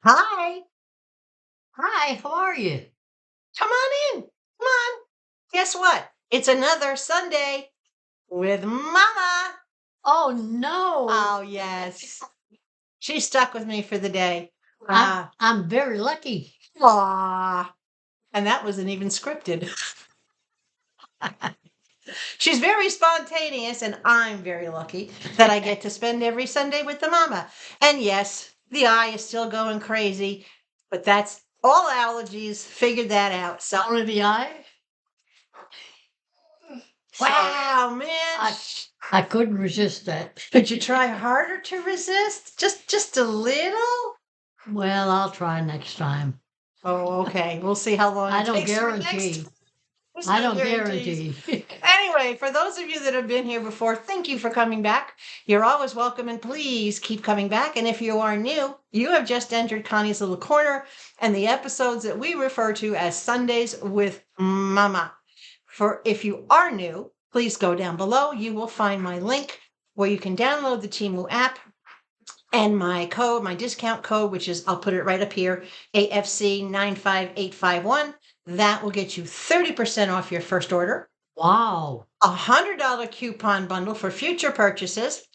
Hi, Hi, how are you? come on in. Come on. Guess what? It's another Sunday with Mama. Oh no, Oh, yes. She's stuck with me for the day. I'm very lucky. Aw. And that wasn't even scripted. She's very spontaneous, and I'm very lucky that I get to spend every Sunday with the Mama. And yes, the eye is still going crazy, but that's all allergies. Figured that out. So, Only the eye? wow, man. I couldn't resist that. Could you try harder to resist? Just a little? Well, I'll try next time. Oh, okay. We'll see how long I it don't takes for next. guarantee. There's I no don't guarantees. guarantee. Anyway, for those of you that have been here before, thank you for coming back. You're always welcome, and please keep coming back. And if you are new, you have just entered Connie's Little Corner and the episodes that we refer to as Sundays with Mama. For if you are new, please go down below. You will find my link where you can download the Temu app and my code, my discount code, which is, I'll put it right up here, AFC 95851. That will get you 30% off your first order, Wow. a $100 coupon bundle for future purchases.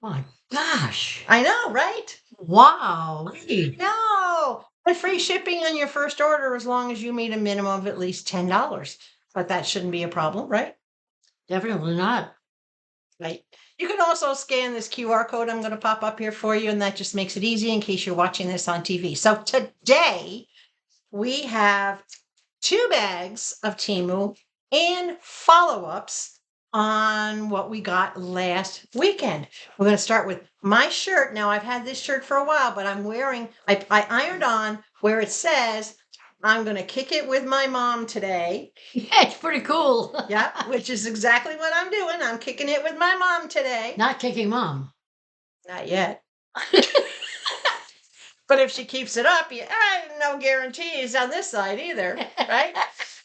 My gosh. I know, right? Wow. No. And free shipping on your first order as long as you meet a minimum of at least $10. But that shouldn't be a problem, right? Definitely not. Right. You can also scan this QR code I'm going to pop up here for you, and that just makes it easy in case you're watching this on TV. So today we have 2 bags of Temu and follow-ups on what we got last weekend. We're going to start with my shirt. Now, I've had this shirt for a while, but I'm wearing, I ironed on where it says, I'm going to kick it with my mom today. Yeah, it's pretty cool. Yeah, which is exactly what I'm doing. I'm kicking it with my mom today. Not kicking mom. Not yet. But if she keeps it up, no guarantees on this side either, right?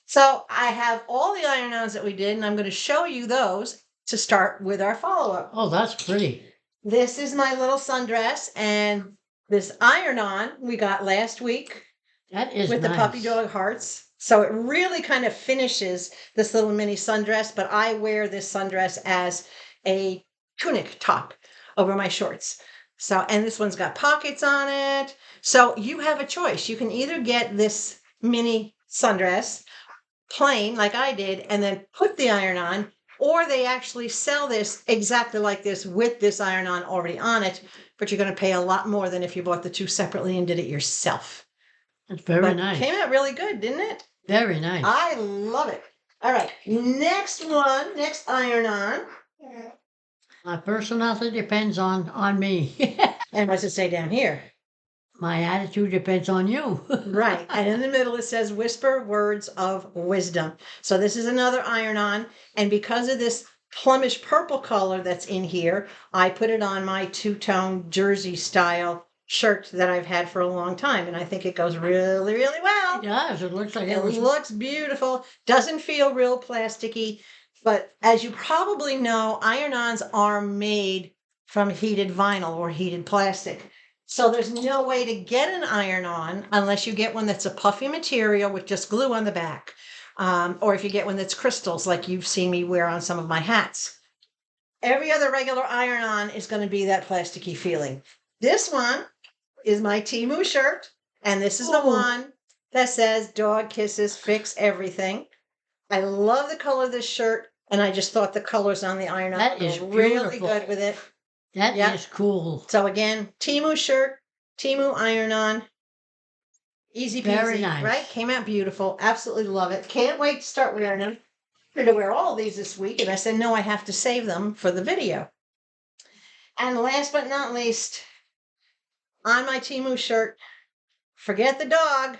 So I have all the iron-ons that we did, and I'm going to show you those to start with our follow-up. Oh, that's pretty. This is my little sundress, and this iron-on we got last week That is with the puppy dog hearts. So it really kind of finishes this little mini sundress, but I wear this sundress as a tunic top over my shorts. So, and this one's got pockets on it. So you have a choice. You can either get this mini sundress plain like I did and then put the iron on, or they actually sell this exactly like this with this iron on already on it, but you're going to pay a lot more than if you bought the two separately and did it yourself. That's very nice. Came out really good, didn't it? Very nice. I love it. All right, next iron on. My personality depends on me. And what's it say down here? My attitude depends on you. Right. And in the middle it says whisper words of wisdom. So this is another iron on. And because of this plummish purple color that's in here, I put it on my two-tone jersey style shirt that I've had for a long time. And I think it goes really, really well. It does. It looks like It looks beautiful. Doesn't feel real plasticky. But as you probably know, iron-ons are made from heated vinyl or heated plastic. So there's no way to get an iron-on unless you get one that's a puffy material with just glue on the back. Or if you get one that's crystals like you've seen me wear on some of my hats. Every other regular iron-on is going to be that plasticky feeling. This one is my Temu shirt, and this is the one that says dog kisses fix everything. I love the color of this shirt, and I just thought the colors on the iron-on That is were really beautiful. good with it. That Yep. is cool. So again, Temu shirt, Temu iron-on, easy peasy, Very nice. right? Came out beautiful. Absolutely love it. Can't wait to start wearing them. I'm going to wear all of these this week, and I said, no, I have to save them for the video. And last but not least, on my Temu shirt, forget the dog.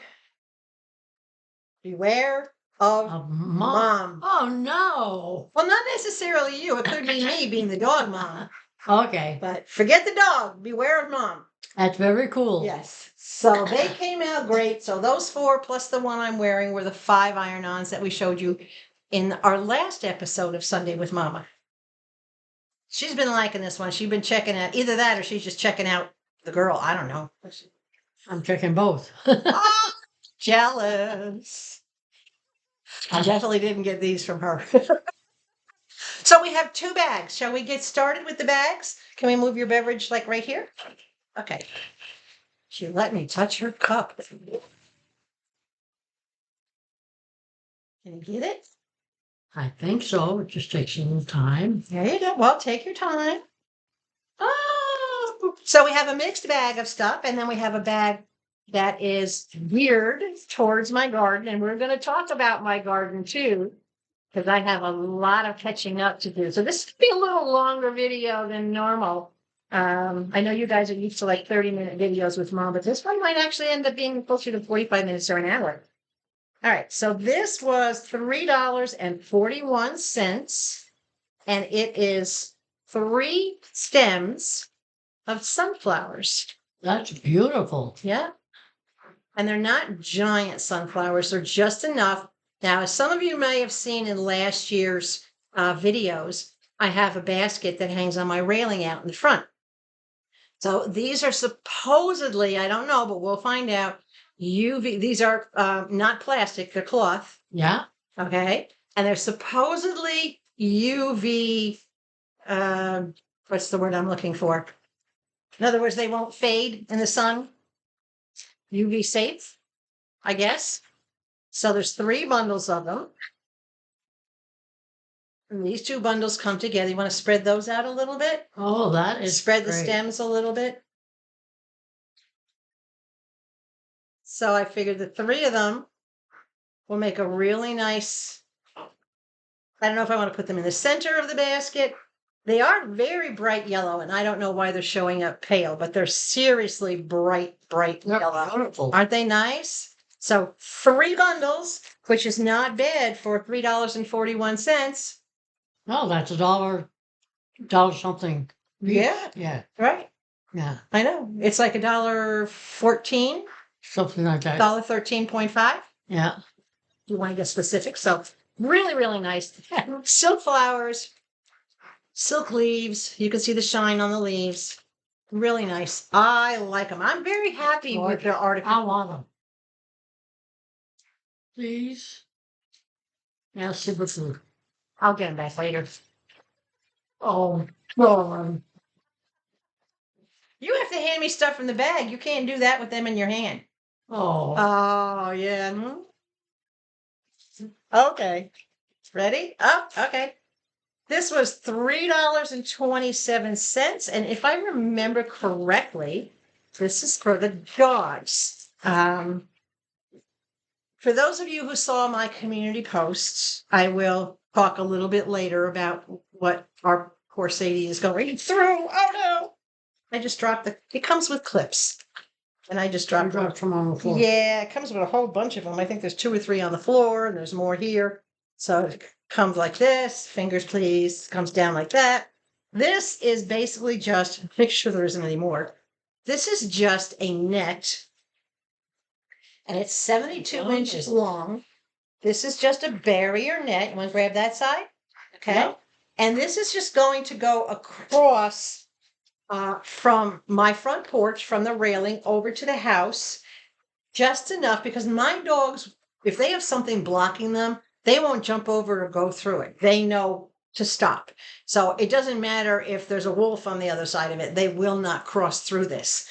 Beware of mom. Oh no. Well, not necessarily you. It could be me being the dog mom. Okay. But forget the dog. Beware of mom. That's very cool. Yes. So they came out great. So those 4 plus the one I'm wearing were the 5 iron-ons that we showed you in our last episode of Sunday with Mama. She's been liking this one. She's been checking out either that or she's just checking out the girl. I don't know. I'm checking both. Ah, jealous. I definitely didn't get these from her. So we have 2 bags. Shall we get started with the bags? Can we move your beverage like right here? Okay. She let me touch her cup. Can you get it? I think so. It just takes a little time. There you go. Well, take your time. Oh, so we have a mixed bag of stuff, and then we have a bag that is geared towards my garden, and we're going to talk about my garden too, because I have a lot of catching up to do. So this could be a little longer video than normal. I know you guys are used to like 30-minute videos with Mom, but this one might actually end up being closer to 45 minutes or an hour. All right, so this was $3.41, and it is 3 stems of sunflowers. That's beautiful. Yeah. And they're not giant sunflowers, they're just enough. Now, as some of you may have seen in last year's videos, I have a basket that hangs on my railing out in the front. So these are supposedly, I don't know, but we'll find out, UV. These are not plastic, they're cloth. Yeah. Okay. And they're supposedly UV, what's the word I'm looking for? In other words, they won't fade in the sun. UV safe, I guess. So there's 3 bundles of them. And these 2 bundles come together. You want to spread those out a little bit? Oh, that is Spread the great. stems a little bit. So I figured the 3 of them will make a really nice, I don't know if I want to put them in the center of the basket. They are very bright yellow, and I don't know why they're showing up pale, but they're seriously bright They're yellow. beautiful. Aren't they nice? So 3 bundles, which is not bad for $3.41. No, that's $1 something. each. Yeah. Yeah. Right. Yeah. I know. It's like $1.14, Something like that. $13.5. Yeah. You want to get specific. So really, really nice. Silk flowers, silk leaves. You can see the shine on the leaves. Really nice. I like them. I'm very happy with their article. I want them. Please. Yeah, super food. I'll get them back later. Oh, God. You have to hand me stuff from the bag. You can't do that with them in your hand. Oh. Oh, yeah. Okay. Ready? Oh, okay. This was $3.27. And if I remember correctly, this is for the dogs. For those of you who saw my community posts, I will talk a little bit later about what our poor Sadie is going through. Oh no! I just dropped it comes with clips. And I just You dropped dropped some on the floor. Yeah, it comes with a whole bunch of them. I think there's 2 or 3 on the floor, and there's more here. So it comes like this, fingers please, comes down like that. This is basically just, make sure there isn't any more. This is just a net, and it's 72 inches long. This is just a barrier net. You want to grab that side? Okay. Yep. And this is just going to go across from my front porch, from the railing over to the house, just enough because my dogs, if they have something blocking them, they won't jump over or go through it. They know to stop. So it doesn't matter if there's a wolf on the other side of it, they will not cross through this.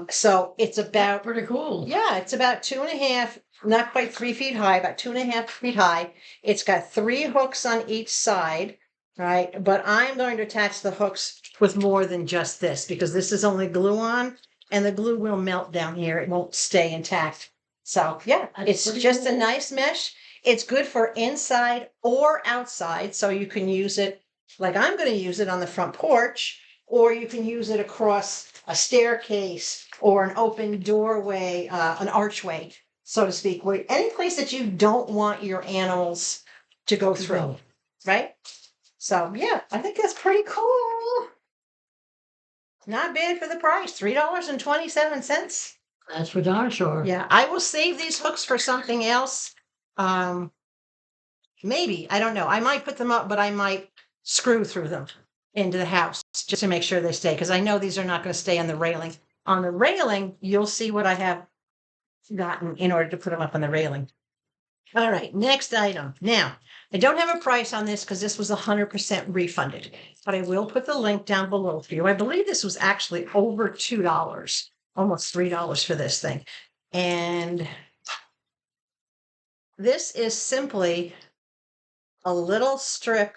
So it's about, Pretty cool. yeah, it's about 2.5, not quite 3 feet high, about 2.5 feet high. It's got 3 hooks on each side, right? But I'm going to attach the hooks with more than just this because this is only glue on, and the glue will melt down here. It won't stay intact. So yeah, That's it's just cool. a nice mesh. It's good for inside or outside. So you can use it like I'm going to use it on the front porch, or you can use it across a staircase or an open doorway, an archway, so to speak, where any place that you don't want your animals to go through, right? So yeah, I think that's pretty cool. Not bad for the price, $3.27. That's for darn sure. Yeah, I will save these hooks for something else. Maybe, I don't know. I might put them up, but I might screw through them into the house just to make sure they stay, because I know these are not going to stay on the railing. on the railing, you'll see what I have gotten in order to put them up on the railing. All right, next item. Now, I don't have a price on this because this was 100% refunded, but I will put the link down below for you. I believe this was actually over $2, almost $3 for this thing. And this is simply a little strip.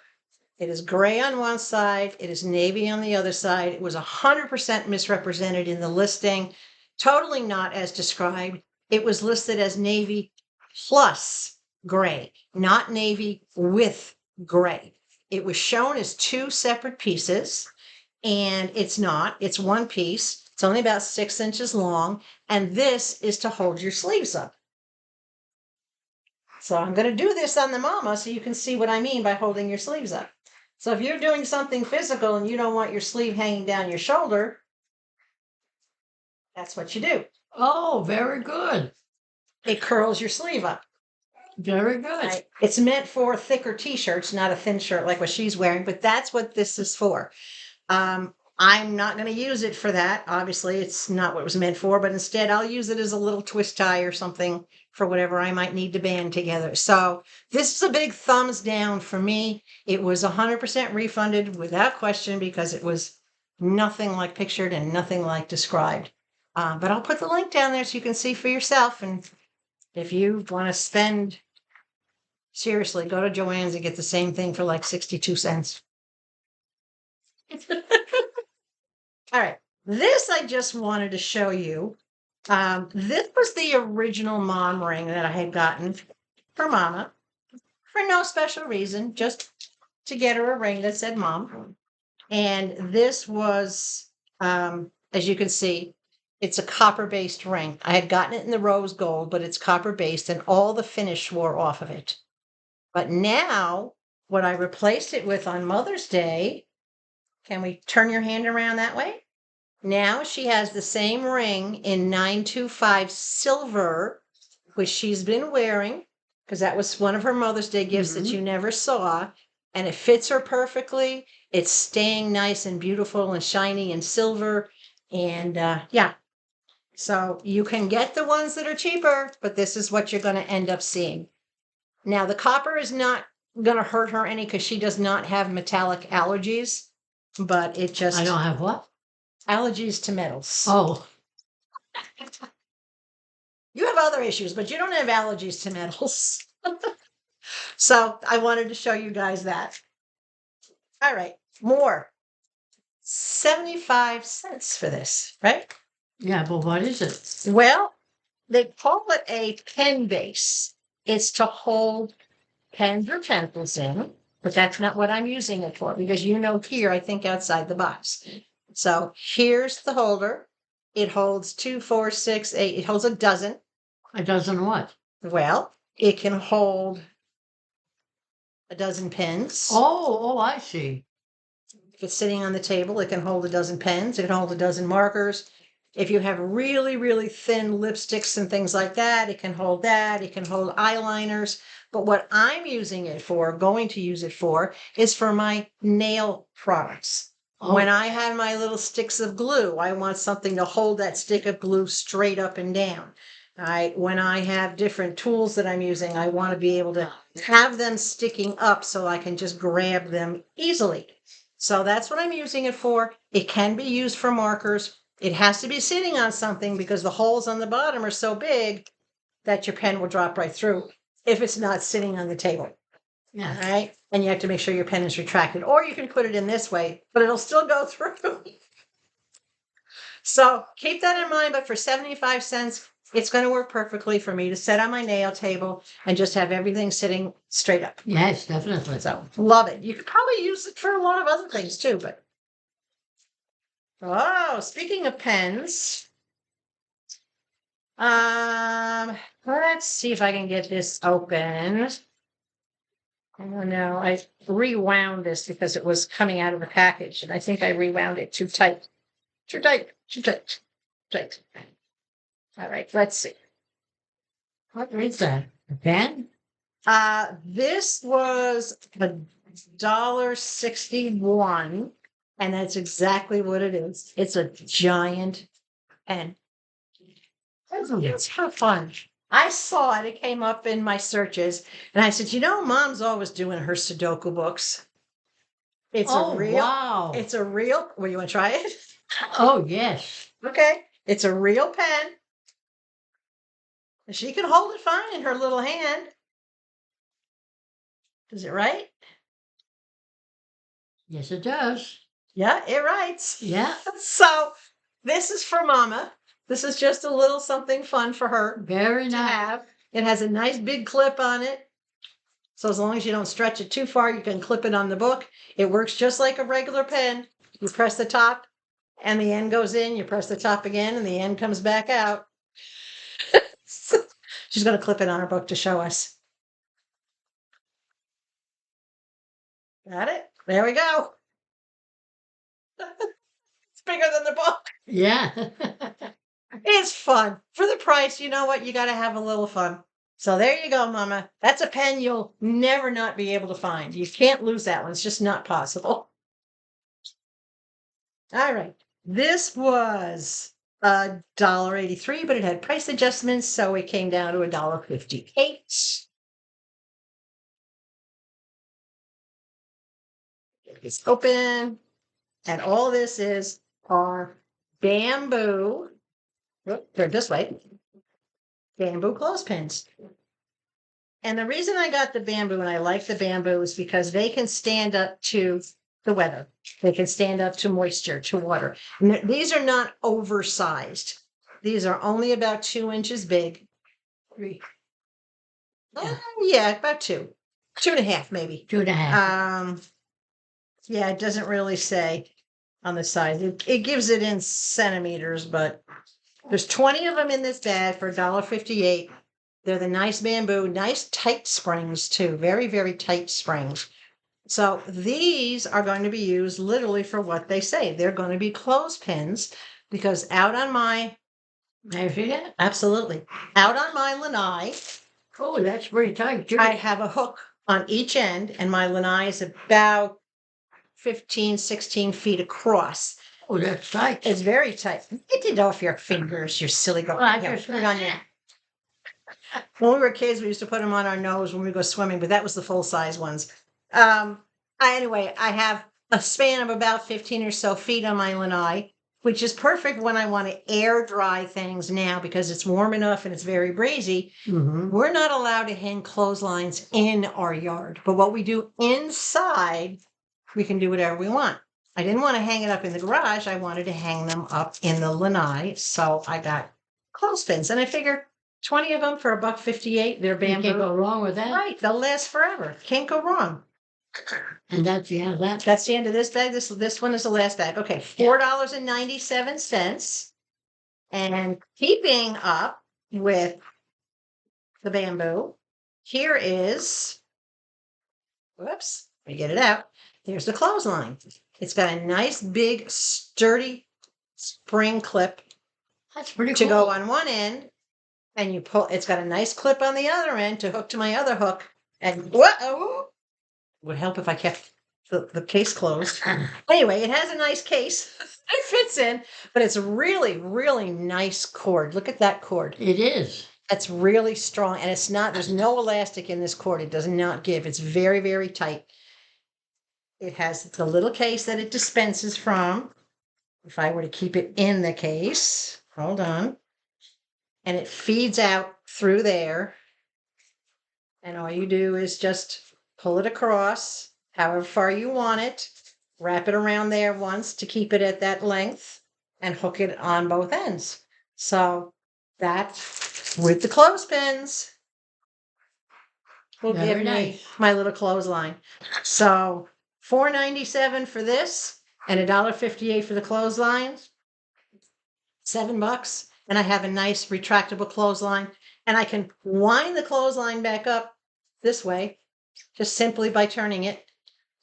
It is gray on one side. It is navy on the other side. It was 100% misrepresented in the listing. Totally not as described. It was listed as navy plus gray, not navy with gray. It was shown as two separate pieces, and it's not. It's one piece. It's only about 6 inches long, and this is to hold your sleeves up. So I'm going to do this on the Momma so you can see what I mean by holding your sleeves up. So if you're doing something physical and you don't want your sleeve hanging down your shoulder, that's what you do. Oh, very good. It curls your sleeve up. Very good. Right? It's meant for thicker t-shirts, not a thin shirt like what she's wearing, but that's what this is for. I'm not going to use it for that. Obviously, it's not what it was meant for, but instead I'll use it as a little twist tie or something for whatever I might need to band together. So this is a big thumbs down for me. It was 100% refunded without question because it was nothing like pictured and nothing like described. But I'll put the link down there so you can see for yourself. And if you want to spend, seriously, go to Joann's and get the same thing for like 62 cents. All right, this I just wanted to show you. This was the original mom ring that I had gotten for Momma for no special reason, just to get her a ring that said mom. And this was, as you can see, it's a copper-based ring. I had gotten it in the rose gold, but it's copper-based and all the finish wore off of it. But now, what I replaced it with on Mother's Day, can we turn your hand around that way? Now she has the same ring in 925 silver, which she's been wearing, because that was one of her Mother's Day gifts that you never saw. And it fits her perfectly. It's staying nice and beautiful and shiny and silver. And yeah, so you can get the ones that are cheaper, but this is what you're going to end up seeing. Now, the copper is not going to hurt her any because she does not have metallic allergies, but it just... I don't have what? Allergies to metals. Oh, You have other issues, but you don't have allergies to metals. So I wanted to show you guys that. All right, more. 75 cents for this, right? yeah, but what is it? Well, they call it a pen base. It's to hold pens or pencils in, but that's not what I'm using it for because you know here, I think outside the box. So here's the holder. It holds 2, 4, 6, 8. It holds a dozen. A dozen what? Well, it can hold a dozen pens. Oh, I see. If it's sitting on the table, it can hold a dozen pens. It can hold a dozen markers. If you have really, really thin lipsticks and things like that, it can hold that. It can hold eyeliners. But what I'm using it for, going to use it for, is for my nail products. Oh. When I have my little sticks of glue, I want something to hold that stick of glue straight up and down. When I have different tools that I'm using, I want to be able to have them sticking up so I can just grab them easily. So that's what I'm using it for. It can be used for markers. It has to be sitting on something because the holes on the bottom are so big that your pen will drop right through if it's not sitting on the table. Yeah. All right. And you have to make sure your pen is retracted, or you can put it in this way, but it'll still go through. So keep that in mind. But for 75 cents, it's going to work perfectly for me to set on my nail table and just have everything sitting straight up. Yes, definitely. So love it. You could probably use it for a lot of other things too, but. Oh, speaking of pens, let's see if I can get this open. Oh no, I rewound this because it was coming out of the package, and I think I rewound it too tight. Too tight. All right, let's see. What is that? A pen? This was $1.61, and that's exactly what it is. It's a giant pen. Oh, It's for fun. I saw it. It came up in my searches, and I said, Mom's always doing her Sudoku books. It's a oh, real. wow. It's a real. Well, you want to try it? Oh, yes. Okay. It's a real pen. She can hold it fine in her little hand. Does it write? Yes, it does. Yeah, it writes. Yeah, So this is for Mama. This is just a little something fun for her very to nice. have. It has a nice big clip on it. So as long as you don't stretch it too far, you can clip it on the book. It works just like a regular pen. You press the top and the end goes in. You press the top again and the end comes back out. She's going to clip it on her book to show us. Got it? There we go. It's bigger than the book. Yeah. It's fun. For the price, you know what? You got to have a little fun. So there you go, Mama. That's a pen you'll never not be able to find. You can't lose that one. It's just not possible. All right. This was $1.83, but it had price adjustments, so it came down to $1.58. It's open, and all this is our bamboo. They're this way. Bamboo clothespins. And the reason I got the bamboo and I like the bamboo is because they can stand up to the weather. They can stand up to moisture, to water. And these are not oversized. These are only about 2 inches big. 3, Yeah, about 2.5 maybe. 2.5. Yeah, it doesn't really say on the side. It gives it in centimeters, but there's 20 of them in this bag for $1.58. They're the nice bamboo, nice tight springs too. Very, very tight springs. So these are going to be used literally for what they say. They're going to be clothespins because out on my, May I see that? absolutely, out on my lanai, Oh, that's pretty tight, too. I have a hook on each end and my lanai is about 15, 16 feet across. Oh, that's tight. It's very tight. Get it off your fingers, you silly girl. Well, I Here, just put it on your. When we were kids, we used to put them on our nose when we go swimming, but that was the full size ones. Anyway, I have a span of about 15 or so feet on my lanai, which is perfect when I want to air dry things now because it's warm enough and it's very breezy. Mm-hmm. We're not allowed to hang clotheslines in our yard, but what we do inside, we can do whatever we want. I didn't want to hang it up in the garage. I wanted to hang them up in the lanai. So I got clothespins and I figure 20 of them for $1.58. They're You bamboo. can't go wrong with that. Right. They'll last forever. Can't go wrong. And that's, yeah, that. That's the end of this bag. This one is the last bag. Okay. $4.97. And keeping up with the bamboo, here is, whoops, let me get it out. Here's the clothesline. It's got a nice, big, sturdy spring clip That's pretty to cool. go on one end. And you pull, it's got a nice clip on the other end to hook to my other hook. And whoa, would help if I kept the case closed. Anyway, it has a nice case. It fits in, but it's really, really nice cord. Look at that cord. It is. That's really strong. And it's not, there's no elastic in this cord. It does not give. It's very, very tight. It has the little case that it dispenses from. If I were to keep it in the case, hold on. And it feeds out through there. And all you do is just pull it across, however far you want it, wrap it around there once to keep it at that length, and hook it on both ends. So that's with the clothespins. Will Very give me nice. my little clothesline. So $4.97 for this and $1.58 for the clotheslines. $7. And I have a nice retractable clothesline. And I can wind the clothesline back up this way, just simply by turning it.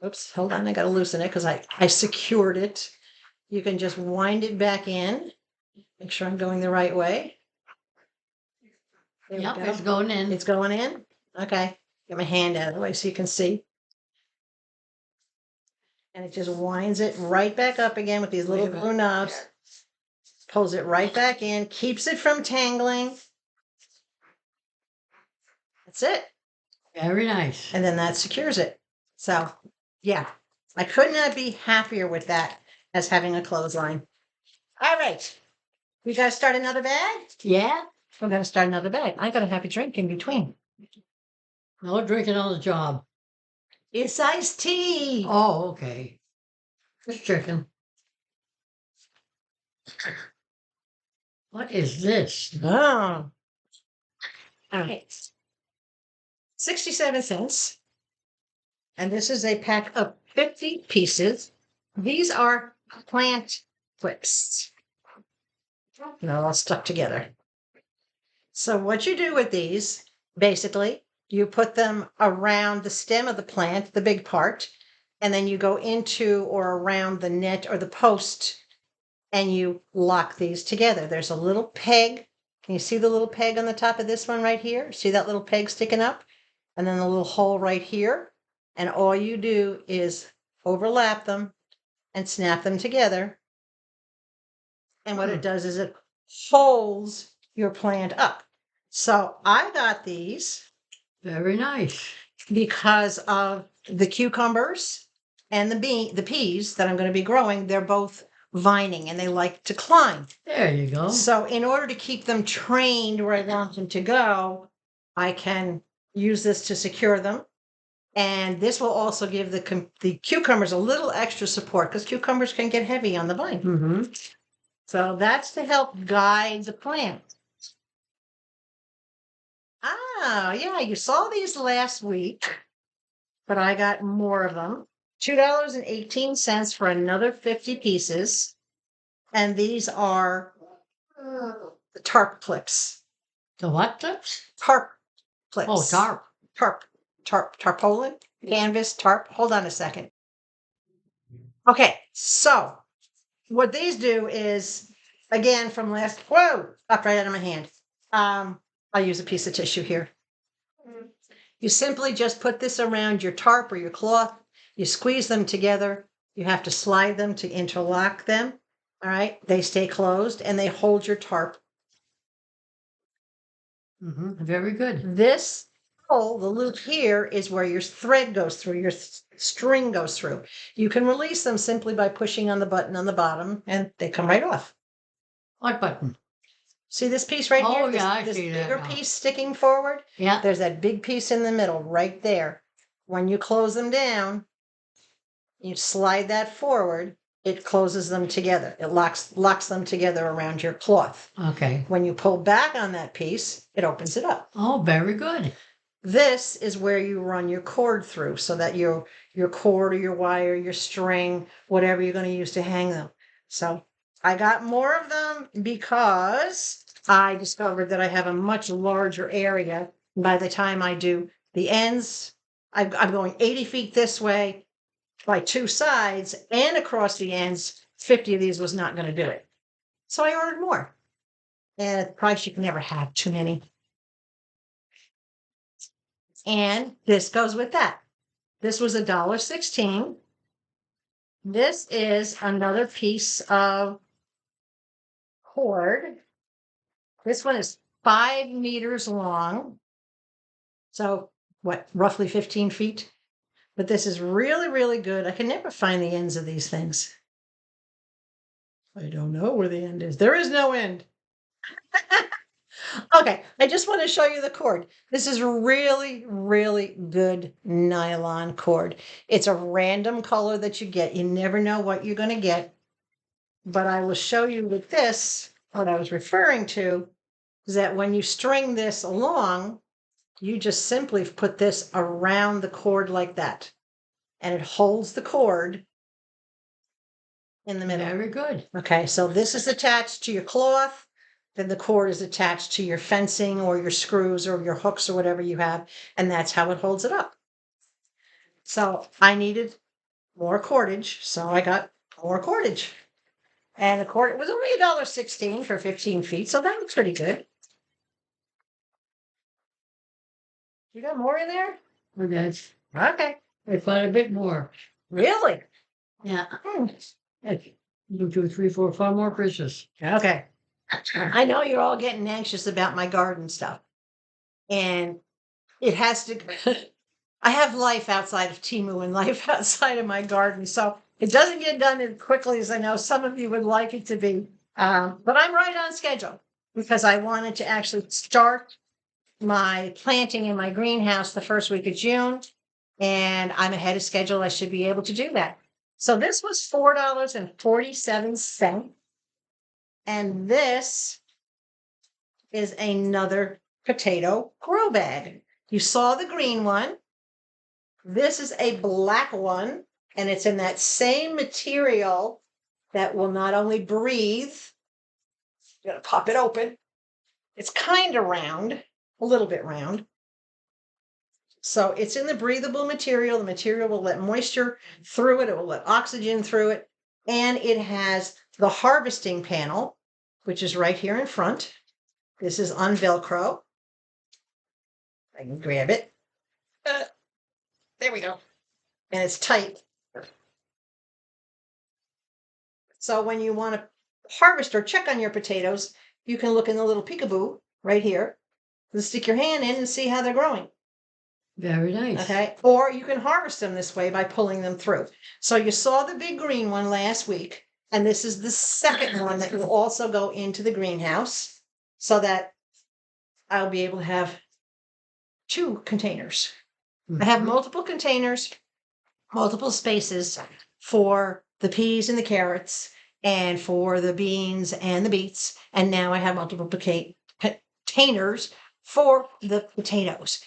Oops, hold on, I gotta loosen it because I secured it. You can just wind it back in. Make sure I'm going the right way. There Yep, we go. it's going in. It's going in? Okay. Get my hand out of the way so you can see. And it just winds it right back up again with these little blue knobs. pulls it right back in, keeps it from tangling. That's it. Very nice. And then that secures it. So, yeah, I could not be happier with that as having a clothesline. All right. We got to start another bag? Yeah? We're going to start another bag. I got to have a drink in between. No drinking on the job. It's iced tea. Oh, okay. Just checking. What is this? Oh. All right. 67 cents. And this is a pack of 50 pieces. These are plant clips. They're all stuck together. So what you do with these, basically, you put them around the stem of the plant, the big part, and then you go into or around the net or the post and you lock these together. There's a little peg. Can you see the little peg on the top of this one right here? See that little peg sticking up? And then the little hole right here. And all you do is overlap them and snap them together. And what it does is it holds your plant up. So I got these Very nice. because of the cucumbers and the peas that I'm going to be growing. They're both vining and they like to climb. There you go. So in order to keep them trained where I want them to go, I can use this to secure them. And this will also give the cucumbers a little extra support because cucumbers can get heavy on the vine. Mm-hmm. So that's to help guide the plant. Ah, yeah, you saw these last week, but I got more of them. $2.18 for another 50 pieces. And these are the tarp clips. The what clips? Tarp clips. Oh, tarp. Tarpaulin, canvas, tarp. Hold on a second. Okay, so what these do is, again, from last, whoa, popped right out of my hand. I'll use a piece of tissue here. You simply just put this around your tarp or your cloth. You squeeze them together. You have to slide them to interlock them. All right. They stay closed and they hold your tarp. Mm-hmm. Very good. This hole, the loop here, is where your thread goes through, your string goes through. You can release them simply by pushing on the button on the bottom and they come right off. What button? See this piece right here? Oh, yeah, I this see that bigger now. piece sticking forward? Yeah. There's that big piece in the middle right there. When you close them down, you slide that forward, it closes them together. It locks them together around your cloth. Okay. When you pull back on that piece, it opens it up. Oh, very good. This is where you run your cord through so that your cord or your wire, your string, whatever you're going to use to hang them. So I got more of them because I discovered that I have a much larger area. By the time I do the ends, I'm going 80 feet this way by two sides and across the ends. 50 of these was not going to do it. So I ordered more. And at the price, you can never have too many. And this goes with that. This was $1.16. This is another piece of cord. This one is 5 meters long. So what, roughly 15 feet? But this is really, really good. I can never find the ends of these things. I don't know where the end is. There is no end. Okay, I just want to show you the cord. This is really, really good nylon cord. It's a random color that you get. You never know what you're going to get. But I will show you with this, what I was referring to, is that when you string this along, you just simply put this around the cord like that. And it holds the cord in the middle. Very good. Okay, so this is attached to your cloth. Then the cord is attached to your fencing or your screws or your hooks or whatever you have. And that's how it holds it up. So I needed more cordage. So I got more cordage. And the cord was only $1.16 for 15 feet. So that was pretty good. You got more in there? Okay. Okay. I found a bit more. Really? Yeah. Hmm. Okay. 1, 2, 3, 4, 5 more pieces. Okay. I know you're all getting anxious about my garden stuff. And it has to, I have life outside of Temu and life outside of my garden. So it doesn't get done as quickly as I know some of you would like it to be. But I'm right on schedule because I wanted to actually start my planting in my greenhouse the first week of June. And I'm ahead of schedule. I should be able to do that. So this was $4.47. And this is another potato grow bag. You saw the green one. This is a black one, and it's in that same material that will not only breathe. I'm gonna pop it open. It's kind of round, a little bit round. So it's in the breathable material. The material will let moisture through it. It will let oxygen through it. And it has the harvesting panel, which is right here in front. This is on Velcro. I can grab it. There we go. And it's tight. So when you want to harvest or check on your potatoes, you can look in the little peekaboo right here. And stick your hand in and see how they're growing. Very nice. Okay. Or you can harvest them this way by pulling them through. So you saw the big green one last week. And this is the second one that will also go into the greenhouse so that I'll be able to have 2 containers. I have multiple containers, multiple spaces for the peas and the carrots and for the beans and the beets. And now I have multiple containers for the potatoes.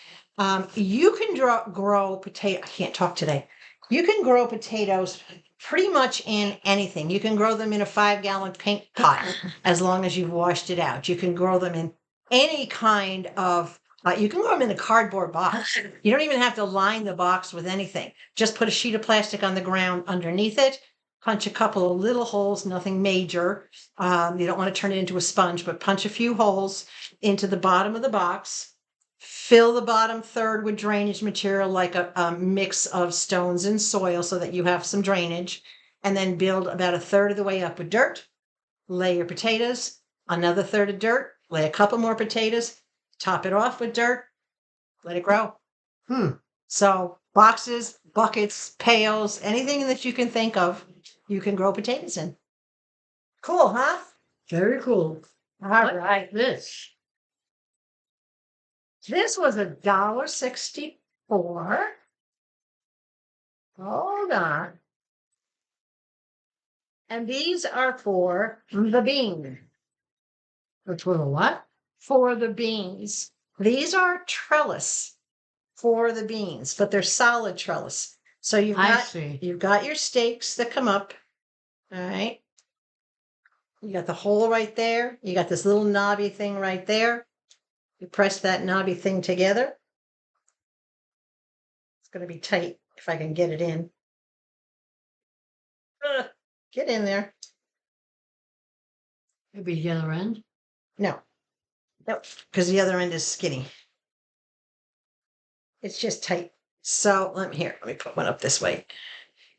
You can grow potato. I can't talk today. You can grow potatoes pretty much in anything. You can grow them in a 5-gallon paint pot as long as you've washed it out. You can grow them in any kind of, you can grow them in a cardboard box. You don't even have to line the box with anything. Just put a sheet of plastic on the ground underneath it, punch a couple of little holes, nothing major. You don't want to turn it into a sponge, but punch a few holes into the bottom of the box. Fill the bottom third with drainage material like a mix of stones and soil so that you have some drainage. And then build about a third of the way up with dirt. Lay your potatoes, another third of dirt, lay a couple more potatoes, top it off with dirt, let it grow. So boxes, buckets, pails, anything that you can think of, you can grow potatoes in. Cool, huh? Very cool. All right. This. This was $1.64. Hold on. And these are for the bean. Which one? What? For the beans. These are trellis for the beans, but they're solid trellis. So you've got your stakes that come up. All right. You got the hole right there. You got this little knobby thing right there. You press that knobby thing together. It's going to be tight if I can get it in. Get in there. Maybe the other end? No, because the other end is skinny. It's just tight. So let me put one up this way.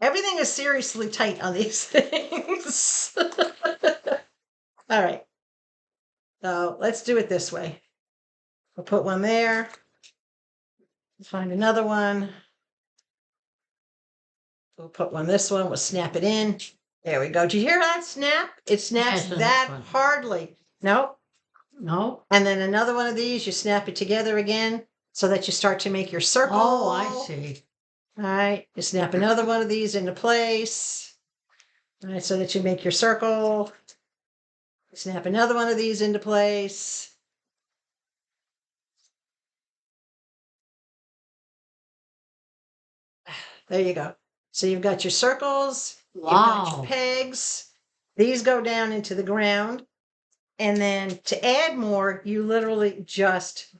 Everything is seriously tight on these things. All right. So let's do it this way. We'll put one there. Find another one. We'll put one this one. We'll snap it in. There we go. Do you hear that snap? It snaps that hardly. No. And then another one of these, you snap it together again so that you start to make your circle. Oh, I see. All right. You snap another one of these into place. All right, so that you make your circle. You snap another one of these into place. There you go. So you've got your circles. Wow. You've got your pegs. These go down into the ground. And then to add more, you literally just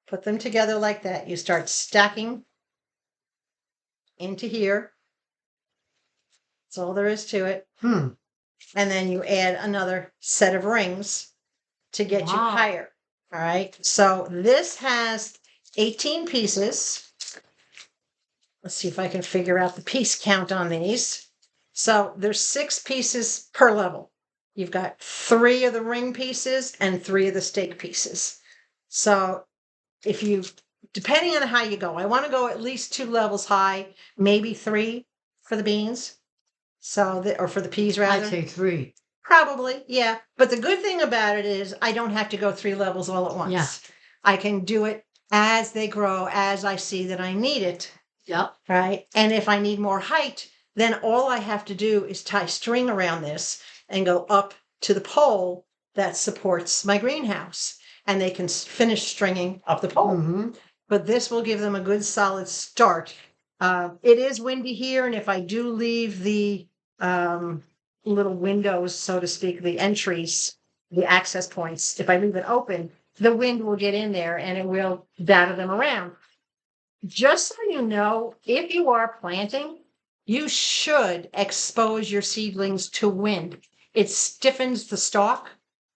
put them together like that. You start stacking into here. That's all there is to it. And then you add another set of rings to get you higher. All right. So this has 18 pieces. Let's see if I can figure out the piece count on these. So there's 6 pieces per level. You've got 3 of the ring pieces and 3 of the stake pieces. So if you, depending on how you go, I want to go at least 2 levels high, maybe 3 for the beans. So or for the peas rather. I'd say 3. Probably, yeah. But the good thing about it is I don't have to go 3 levels all at once. Yeah. I can do it as they grow, as I see that I need it. Yep. Right. And if I need more height, then all I have to do is tie string around this and go up to the pole that supports my greenhouse. And they can finish stringing up the pole. Mm-hmm. But this will give them a good solid start. It is windy here. And if I do leave the little windows, so to speak, the entries, the access points, if I leave it open, the wind will get in there and it will batter them around. Just so you know, if you are planting, you should expose your seedlings to wind. It stiffens the stalk,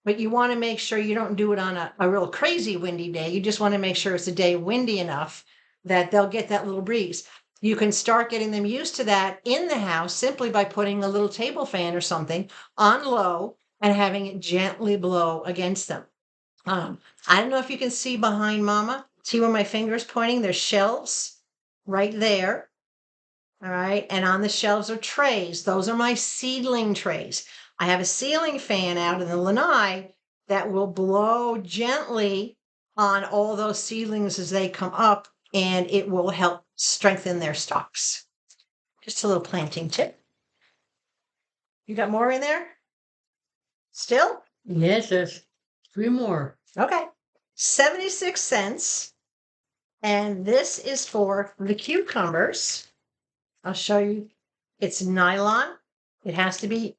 but you want to make sure you don't do it on a real crazy windy day. You just want to make sure it's a day windy enough that they'll get that little breeze. You can start getting them used to that in the house simply by putting a little table fan or something on low and having it gently blow against them. I don't know if you can see behind Mama. See where my finger's pointing? There's shelves right there. All right. And on the shelves are trays. Those are my seedling trays. I have a ceiling fan out in the lanai that will blow gently on all those seedlings as they come up, and it will help strengthen their stalks. Just a little planting tip. You got more in there? Still? Yes, there's 3 more. Okay. 76 cents. And this is for the cucumbers. I'll show you. It's nylon. It has to be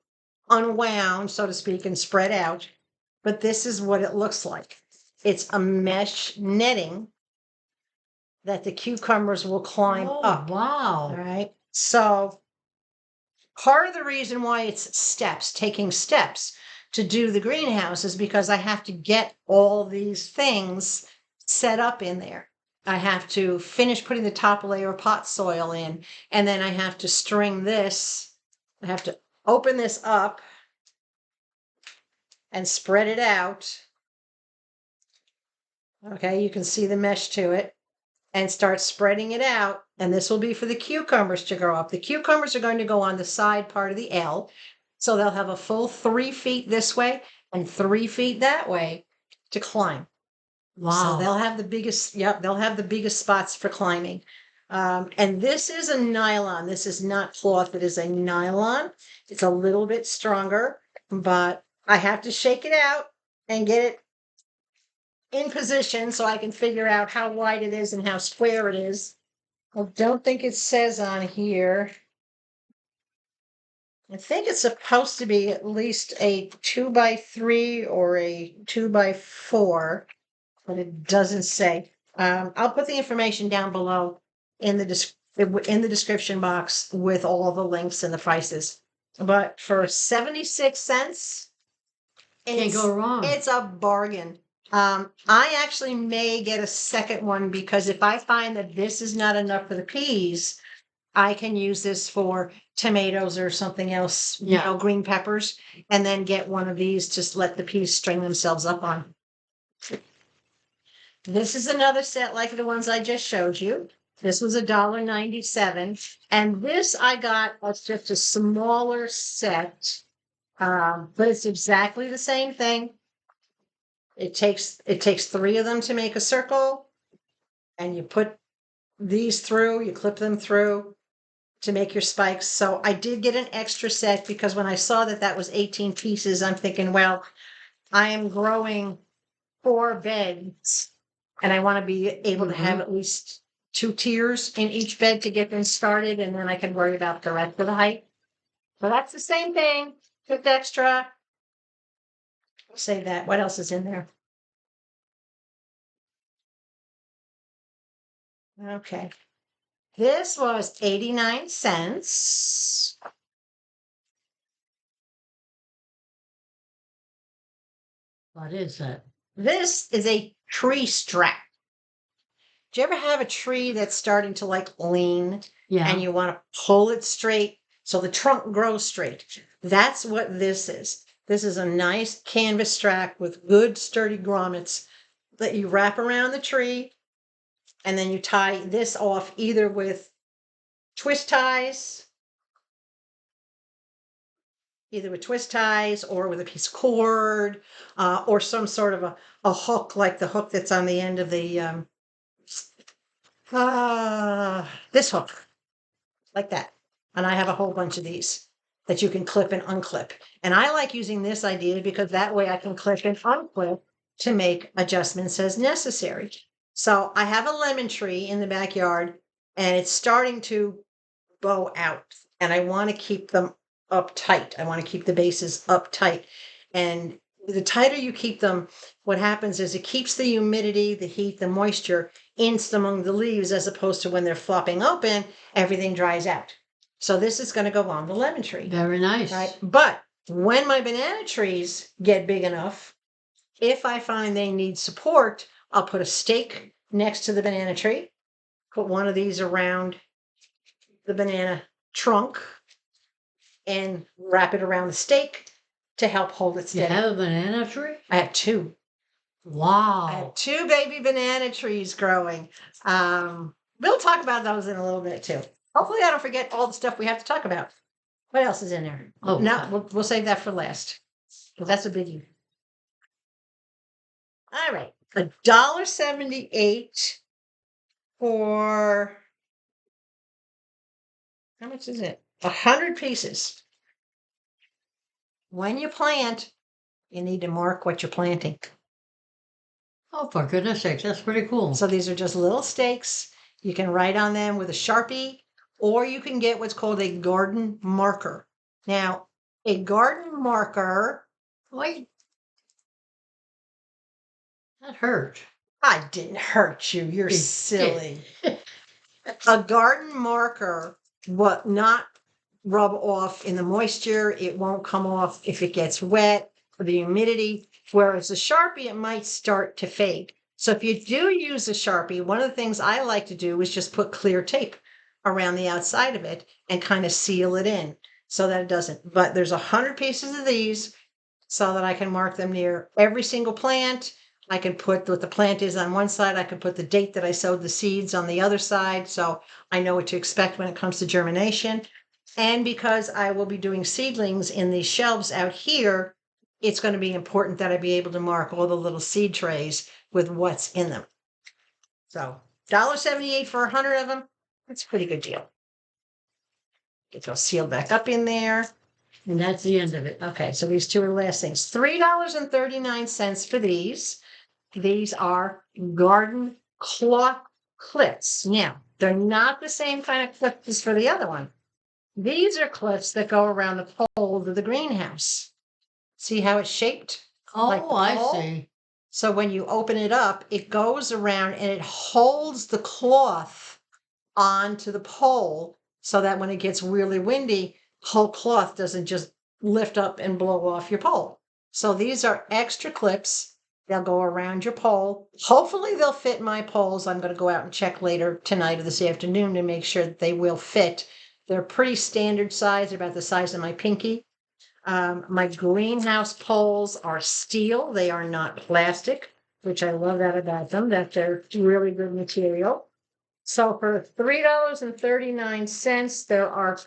unwound, so to speak, and spread out. But this is what it looks like. It's a mesh netting that the cucumbers will climb up. Wow. All right. So part of the reason why it's steps, taking steps to do the greenhouse is because I have to get all these things set up in there. I have to finish putting the top layer of pot soil in, and then I have to string this. I have to open this up and spread it out. Okay, you can see the mesh to it, and start spreading it out. And this will be for the cucumbers to grow up. The cucumbers are going to go on the side part of the L. So they'll have a full 3 feet this way and 3 feet that way to climb. Wow. So they'll have the biggest, they'll have the biggest spots for climbing. And this is a nylon. This is not cloth. It is a nylon. It's a little bit stronger, but I have to shake it out and get it in position so I can figure out how wide it is and how square it is. I don't think it says on here. I think it's supposed to be at least a 2x3 or a 2x4, but it doesn't say. I'll put the information down below in the description box with all the links and the prices. But for 76 cents, Can't go wrong. It's a bargain. I actually may get a second one because if I find that this is not enough for the peas, I can use this for tomatoes or something else, green peppers, and then get one of these to let the peas string themselves up on. This is another set like the ones I just showed you. This was $1.97. And this I got as just a smaller set, but it's exactly the same thing. It takes 3 of them to make a circle, and you put these through, you clip them through to make your spikes. So I did get an extra set because when I saw that was 18 pieces, I'm thinking, well, I am growing 4 beds and I want to be able to have at least 2 tiers in each bed to get them started, and then I can worry about the rest of the height. So that's the same thing, just extra. Save that. What else is in there? Okay. This was 89 cents. What is that? This is a tree strap. Do you ever have a tree that's starting to like lean Yeah. and you want to pull it straight? So the trunk grows straight. That's what this is. This is a nice canvas strap with good sturdy grommets that you wrap around the tree, and then you tie this off either with twist ties, or with a piece of cord, or some sort of a hook, like the hook that's on the end of the this hook, like that. And I have a whole bunch of these that you can clip and unclip. And I like using this idea because that way I can clip and unclip to make adjustments as necessary. So I have a lemon tree in the backyard and it's starting to bow out, and I want to keep them up tight. I want to keep the bases up tight. And the tighter you keep them, what happens is it keeps the humidity, the heat, the moisture in among the leaves, as opposed to when they're flopping open, everything dries out. So this is going to go on the lemon tree. Very nice. Right? But when my banana trees get big enough, if I find they need support, I'll put a stake next to the banana tree, put one of these around the banana trunk, and wrap it around the stake to help hold it You steady. have a banana tree? I have two. I Wow. have two baby banana trees growing. We'll talk about those in a little bit too. Hopefully I don't forget all the stuff we have to talk about. What else is in there? Oh, No, we'll save that for last, because that's a biggie. All right, $1.78 for, how much is it? 100 pieces. When you plant, you need to mark what you're planting. Oh, for goodness sakes, that's pretty cool. So these are just little stakes. You can write on them with a Sharpie, or you can get what's called a garden marker. Now, a garden marker, Wait. That hurt. I didn't hurt you. You're It did. silly. A garden marker will not rub off in the moisture. It won't come off if it gets wet or the humidity. Whereas a Sharpie, it might start to fade. So if you do use a Sharpie, one of the things I like to do is just put clear tape around the outside of it and kind of seal it in so that it doesn't. But there's 100 pieces of these so that I can mark them near every single plant. I can put what the plant is on one side. I can put the date that I sowed the seeds on the other side, so I know what to expect when it comes to germination. And because I will be doing seedlings in these shelves out here, it's going to be important that I be able to mark all the little seed trays with what's in them. So $1.78 for 100 of them. That's a pretty good deal. Get those sealed back up in there. And that's the end of it. Okay, so these two are the last things. $3.39 for these. These are garden cloth clips. Now, they're not the same kind of clips as for the other one. These are clips that go around the pole of the greenhouse. See how it's shaped? Oh, Like the I pole? see. So when you open it up, it goes around and it holds the cloth onto the pole so that when it gets really windy, the whole cloth doesn't just lift up and blow off your pole. So these are extra clips. They'll go around your pole. Hopefully they'll fit my poles. I'm going to go out and check later tonight or this afternoon to make sure that they will fit. They're pretty standard size, about the size of my pinky. My greenhouse poles are steel. They are not plastic, which I love that about them, that they're really good material. So for $3.39, there are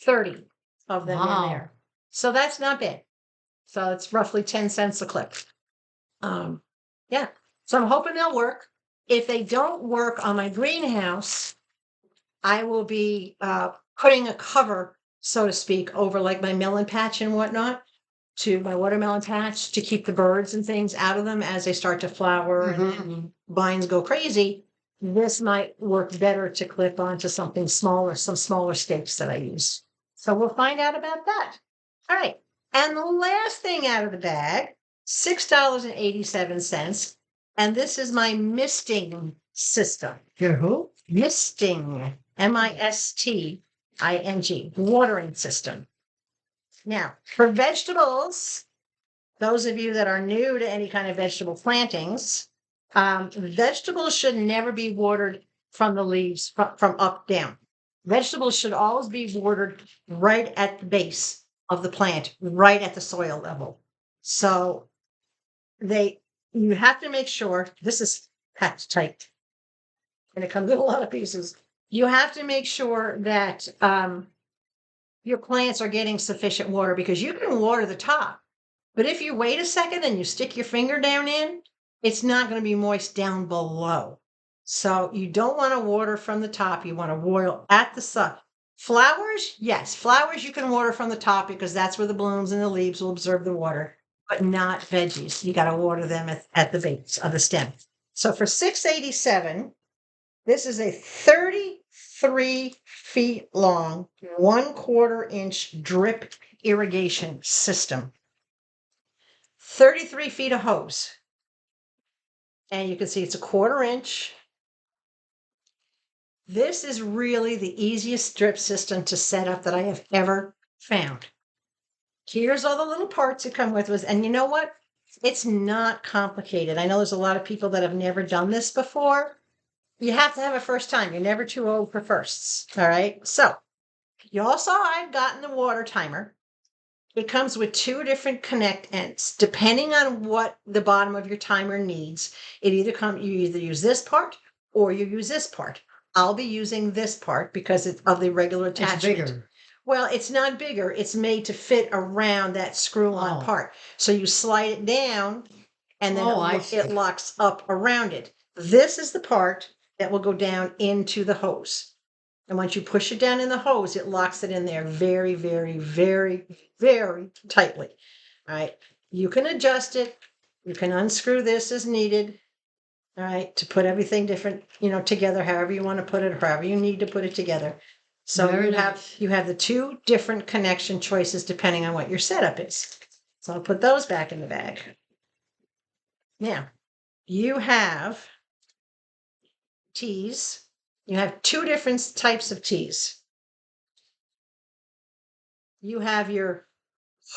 30 of them Wow. in there. So that's not bad. So it's roughly 10 cents a clip. Yeah. So I'm hoping they'll work. If they don't work on my greenhouse, I will be putting a cover, so to speak, over like my melon patch and whatnot, to my watermelon patch, to keep the birds and things out of them as they start to flower and vines go crazy. This might work better to clip onto something smaller, some smaller stakes that I use. So we'll find out about that. All right. And the last thing out of the bag, $6.87. And this is my misting system. Your who? Misting, MISTING, watering system. Now, for vegetables, those of you that are new to any kind of vegetable plantings, vegetables should never be watered from the leaves from up down. Vegetables should always be watered right at the base of the plant, right at the soil level. So you have to make sure this is packed tight and it comes in a lot of pieces. You have to make sure that your plants are getting sufficient water because you can water the top. But if you wait a second and you stick your finger down in, it's not going to be moist down below. So you don't want to water from the top. You want to water at the sun. Flowers, yes, flowers you can water from the top because that's where the blooms and the leaves will absorb the water, but not veggies. You got to water them at the base of the stem. So for 687, this is a 33 feet long, 1/4 inch drip irrigation system. 33 feet of hose. And you can see it's a 1/4 inch. This is really the easiest drip system to set up that I have ever found. Here's all the little parts that come with it. And you know what? It's not complicated. I know there's a lot of people that have never done this before. You have to have a first time. You're never too old for firsts. All right. So you all saw I've gotten the water timer. It comes with 2 different connect ends. Depending on what the bottom of your timer needs, you either use this part or you use this part. I'll be using this part because it's of the regular It's attachment. bigger. Well, it's not bigger. It's made to fit around that screw-on Oh. part. So you slide it down and then Oh, I see. it locks up around it. This is the part that will go down into the hose. And once you push it down in the hose, it locks it in there very, very, very, very tightly. All right. You can adjust it. You can unscrew this as needed. All right. To put everything different, together, however you want to put it, however you need to put it together. So Very you have the 2 different connection choices depending on what your setup is. So I'll put those back in the bag. Now, you have tees. You have 2 different types of tees. You have your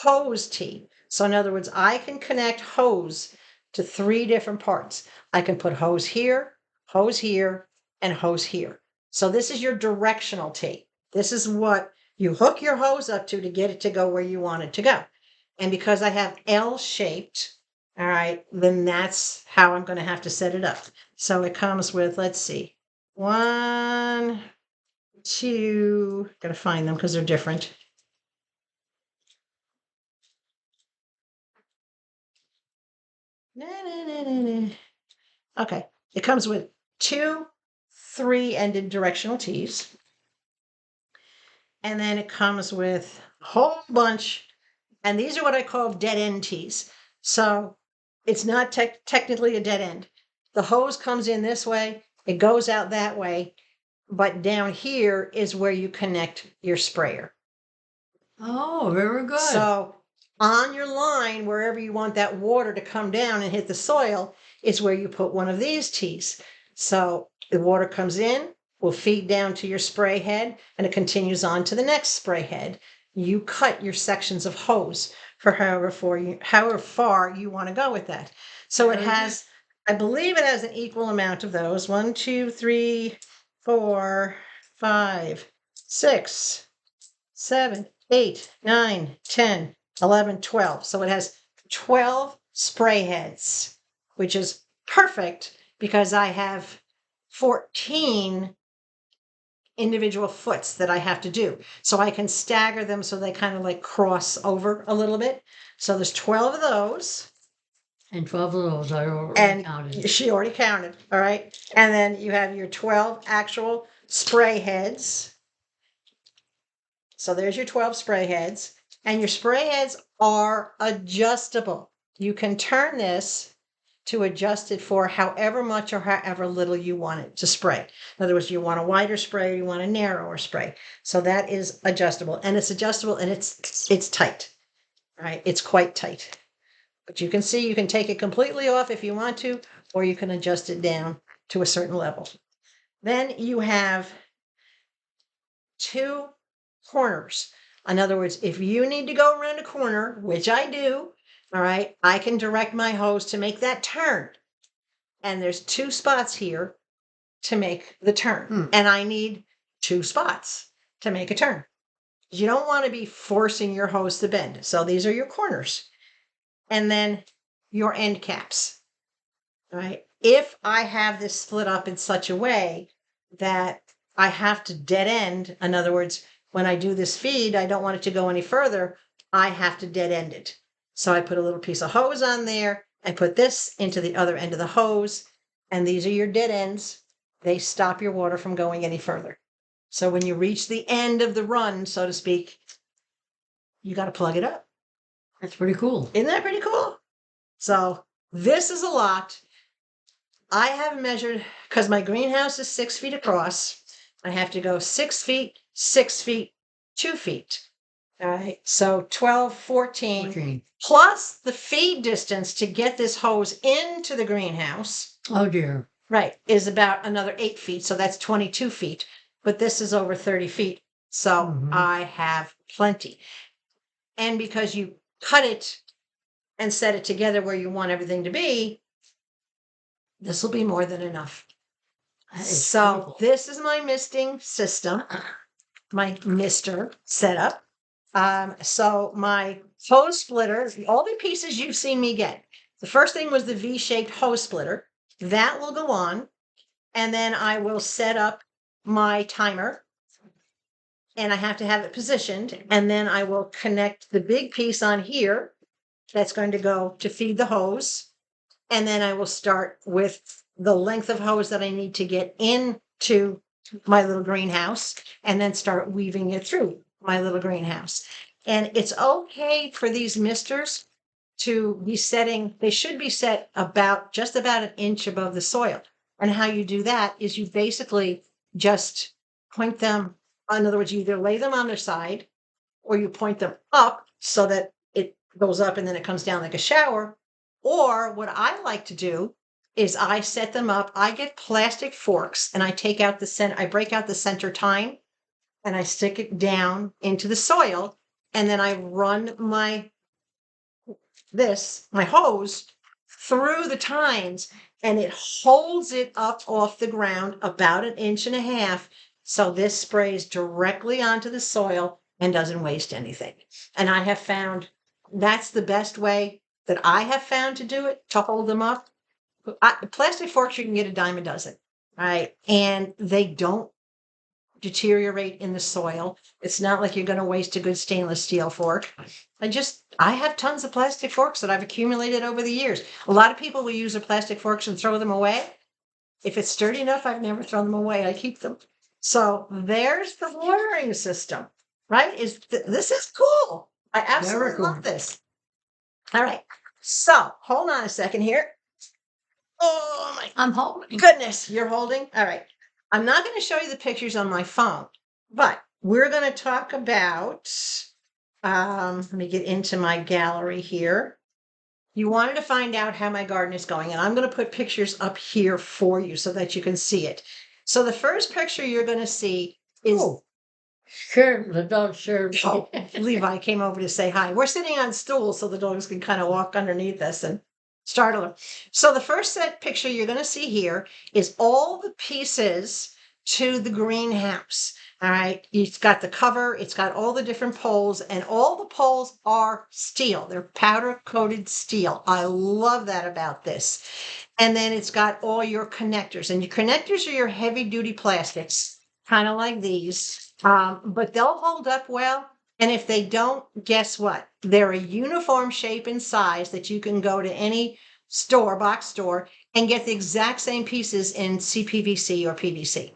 hose tee. So in other words, I can connect hose to 3 different parts. I can put hose here, and hose here. So this is your directional tee. This is what you hook your hose up to get it to go where you want it to go. And because I have L-shaped, all right, then that's how I'm going to have to set it up. So it comes with, let's see, 1, 2, got to find them because they're different. Okay, it comes with 2 3-ended directional tees. And then it comes with a whole bunch, and these are what I call dead end tees. So it's not technically a dead end. The hose comes in this way, it goes out that way, but down here is where you connect your sprayer. Oh, very good. So on your line, wherever you want that water to come down and hit the soil, is where you put one of these tees. So the water comes in, will feed down to your spray head, and it continues on to the next spray head. You cut your sections of hose for however far you want to go with that. So it has, I believe it has an equal amount of those. 1, 2, 3, 4, 5, 6, 7, 8, 9, 10, 11, 12. So it has 12 spray heads, which is perfect because I have 14 individual foots that I have to do. So I can stagger them so they kind of like cross over a little bit. So there's 12 of those. And 12 of those I already And counted. she already counted. All right. And then you have your 12 actual spray heads. So there's your 12 spray heads. And your spray heads are adjustable. You can turn this to adjust it for however much or however little you want it to spray. In other words, you want a wider spray, you want a narrower spray. So that is adjustable. And it's adjustable and it's tight. Right? It's quite tight. But you can see you can take it completely off if you want to, or you can adjust it down to a certain level. Then you have 2 corners. In other words, if you need to go around a corner, which I do, all right, I can direct my hose to make that turn. And there's 2 spots here to make the turn. And I need 2 spots to make a turn. You don't want to be forcing your hose to bend. So these are your corners. And then your end caps. All right. If I have this split up in such a way that I have to dead end, in other words, when I do this feed, I don't want it to go any further, I have to dead end it. So I put a little piece of hose on there. I put this into the other end of the hose, and these are your dead ends. They stop your water from going any further. So when you reach the end of the run, so to speak, you got to plug it up. That's pretty cool. Isn't that pretty cool? So this is a lot. I have measured, because my greenhouse is 6 feet across. I have to go 6 feet, 6 feet, 2 feet. All right. So 12, 14, 14. plus the feed distance to get this hose into the greenhouse. Oh dear. Right. Is about another 8 feet. So that's 22 feet. But this is over 30 feet. So I have plenty. And because you cut it and set it together where you want everything to be, this will be more than enough. So beautiful. this is my misting system, my mister setup. So my hose splitter, all the pieces you've seen me get. The first thing was the V-shaped hose splitter. That will go on. And then I will set up my timer. And I have to have it positioned. And then I will connect the big piece on here that's going to go to feed the hose. And then I will start with the length of hose that I need to get into my little greenhouse and then start weaving it through my little greenhouse. And it's okay for these misters to be setting, they should be set about just about an inch above the soil. And how you do that is you basically just point them, in other words, you either lay them on their side or you point them up so that it goes up and then it comes down like a shower. Or what I like to do is I set them up. I get plastic forks and I take out the center, I break out the center tine and I stick it down into the soil. And then I run my hose through the tines and it holds it up off the ground about 1.5 inches. So this sprays directly onto the soil and doesn't waste anything. And I have found that's the best way that I have found to do it, to hold them up. Plastic forks, you can get a dime a dozen, right? And they don't deteriorate in the soil. It's not like you're going to waste a good stainless steel fork. I have tons of plastic forks that I've accumulated over the years. A lot of people will use their plastic forks and throw them away. If it's sturdy enough, I've never thrown them away. I keep them. So there's the watering system, right? This is cool. I absolutely love this. All right. So hold on a second here. Oh my I'm holding. goodness, you're holding? All right. I'm not going to show you the pictures on my phone, but we're going to talk about, let me get into my gallery here. You wanted to find out how my garden is going, and I'm going to put pictures up here for you so that you can see it. So the first picture you're going to see is Sure, the dog sure. Oh, Levi came over to say hi. We're sitting on stools so the dogs can kind of walk underneath us and startle them. So the first set picture you're going to see here is all the pieces to the greenhouse. All right. It's got the cover. It's got all the different poles, and all the poles are steel. They're powder coated steel. I love that about this. And then it's got all your connectors, and your connectors are your heavy duty plastics, kind of like these. But they'll hold up well. And if they don't, guess what? They're a uniform shape and size that you can go to any store, box store, and get the exact same pieces in CPVC or PVC.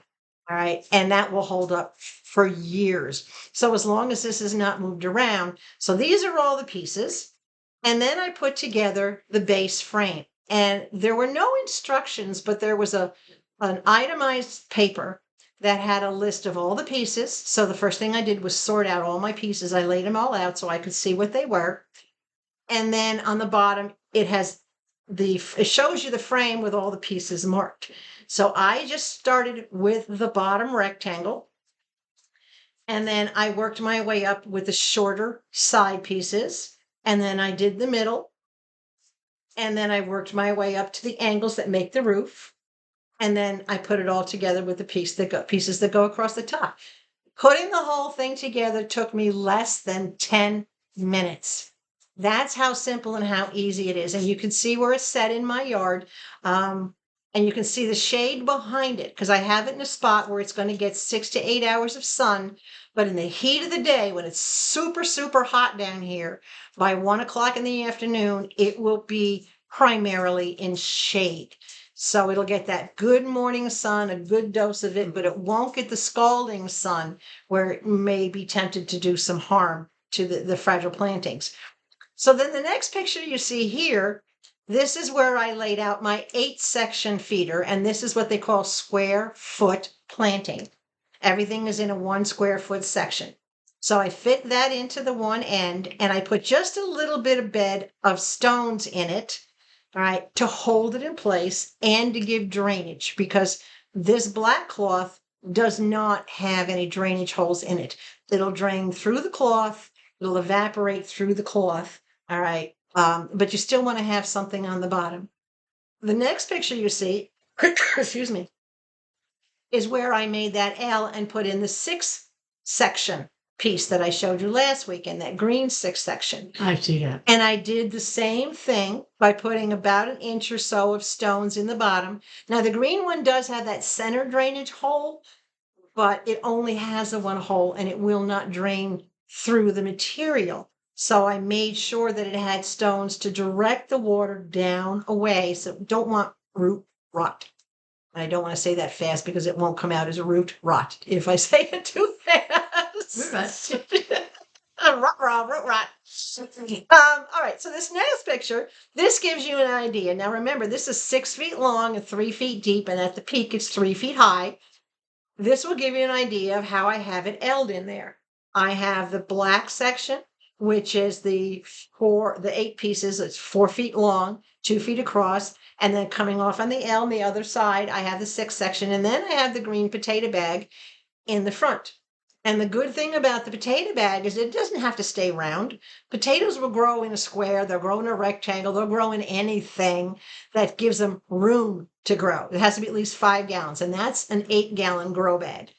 All right. And that will hold up for years. So as long as this is not moved around. So these are all the pieces. And then I put together the base frame. And there were no instructions, but there was an itemized paper that had a list of all the pieces. So the first thing I did was sort out all my pieces. I laid them all out so I could see what they were. And then on the bottom, it shows you the frame with all the pieces marked. So I just started with the bottom rectangle. And then I worked my way up with the shorter side pieces. And then I did the middle. And then I worked my way up to the angles that make the roof. And then I put it all together with the pieces that go across the top. Putting the whole thing together took me less than 10 minutes. That's how simple and how easy it is. And you can see where it's set in my yard. And you can see the shade behind it because I have it in a spot where it's going to get 6 to 8 hours of sun. But in the heat of the day, when it's super, super hot down here, by 1 o'clock in the afternoon, it will be primarily in shade. So it'll get that good morning sun, a good dose of it, but it won't get the scalding sun where it may be tempted to do some harm to the fragile plantings. So then the next picture you see here, this is where I laid out my 8-section feeder, and this is what they call square foot planting. Everything is in a 1 square foot section. So I fit that into the one end, and I put just a little bit of bed of stones in it, all right, to hold it in place and to give drainage, because this black cloth does not have any drainage holes in it. It'll drain through the cloth, it'll evaporate through the cloth, all right, but you still want to have something on the bottom. The next picture you see, excuse me, is where I made that L and put in the 6-section piece that I showed you last week in that green 6-section. I see that. And I did the same thing by putting about 1 inch or so of stones in the bottom. Now the green one does have that center drainage hole, but it only has a 1 hole and it will not drain through the material. So I made sure that it had stones to direct the water down away. So don't want root rot. I don't want to say that fast because it won't come out as a root rot if I say it too fast. Root rot. All right, so this next picture, this gives you an idea. Now remember, this is 6 feet long and 3 feet deep, and at the peak it's 3 feet high. This will give you an idea of how I have it L'd in there. I have the black section, which is the 8 pieces. It's 4 feet long, 2 feet across, and then coming off on the L on the other side, I have the 6 section, and then I have the green potato bag in the front. And the good thing about the potato bag is it doesn't have to stay round. Potatoes will grow in a square, they'll grow in a rectangle, they'll grow in anything that gives them room to grow. It has to be at least 5 gallons, and that's an 8-gallon grow bag.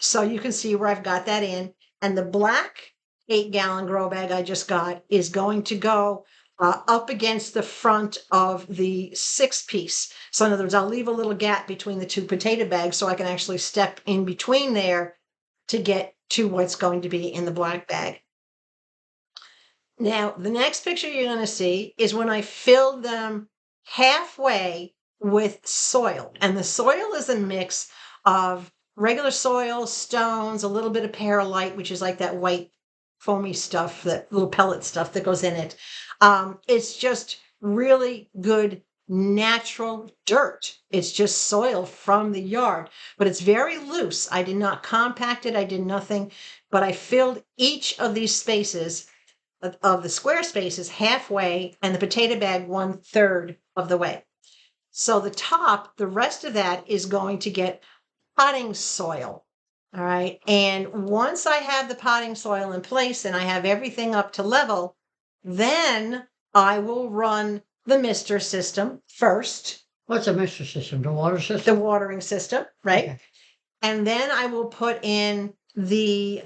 So you can see where I've got that in. And the black 8-gallon grow bag I just got is going to go up against the front of the 6-piece. So in other words, I'll leave a little gap between the 2 potato bags so I can actually step in between there to get to what's going to be in the black bag. Now, the next picture you're going to see is when I filled them halfway with soil. And the soil is a mix of regular soil, stones, a little bit of perlite, which is like that white foamy stuff, that little pellet stuff that goes in it. It's just really good natural dirt. It's just soil from the yard, but it's very loose. I did not compact it. I did nothing, but I filled each of these spaces of the square spaces halfway and the potato bag 1/3 of the way. So the top, the rest of that is going to get potting soil. All right. And once I have the potting soil in place and I have everything up to level, then I will run the mister system first. What's a mister system? The water system? The watering system, right? Okay. And then I will put in the,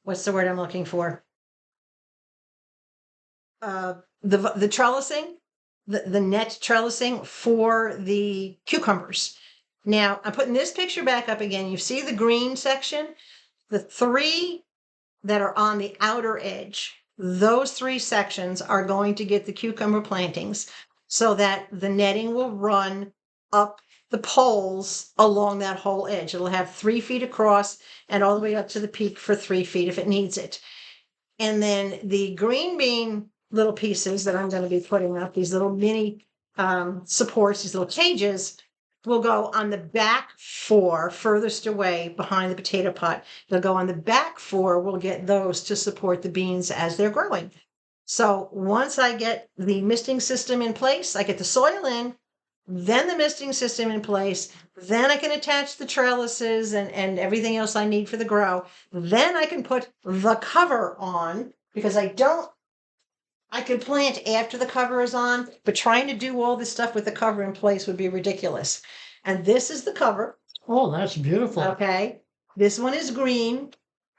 what's the word I'm looking for? The trellising, the net trellising for the cucumbers. Now I'm putting this picture back up again. You see the green section, the 3 that are on the outer edge. Those 3 sections are going to get the cucumber plantings so that the netting will run up the poles along that whole edge. It'll have 3 feet across and all the way up to the peak for 3 feet if it needs it. And then the green bean little pieces that I'm going to be putting up, these little mini supports, these little cages, will go on the back 4 furthest away behind the potato pot. They'll go on the back 4. We'll get those to support the beans as they're growing. So once I get the misting system in place, I get the soil in, then the misting system in place, then I can attach the trellises and everything else I need for the grow. Then I can put the cover on because I don't I could plant after the cover is on, but trying to do all this stuff with the cover in place would be ridiculous. And this is the cover, Oh, that's beautiful. okay? This one is green,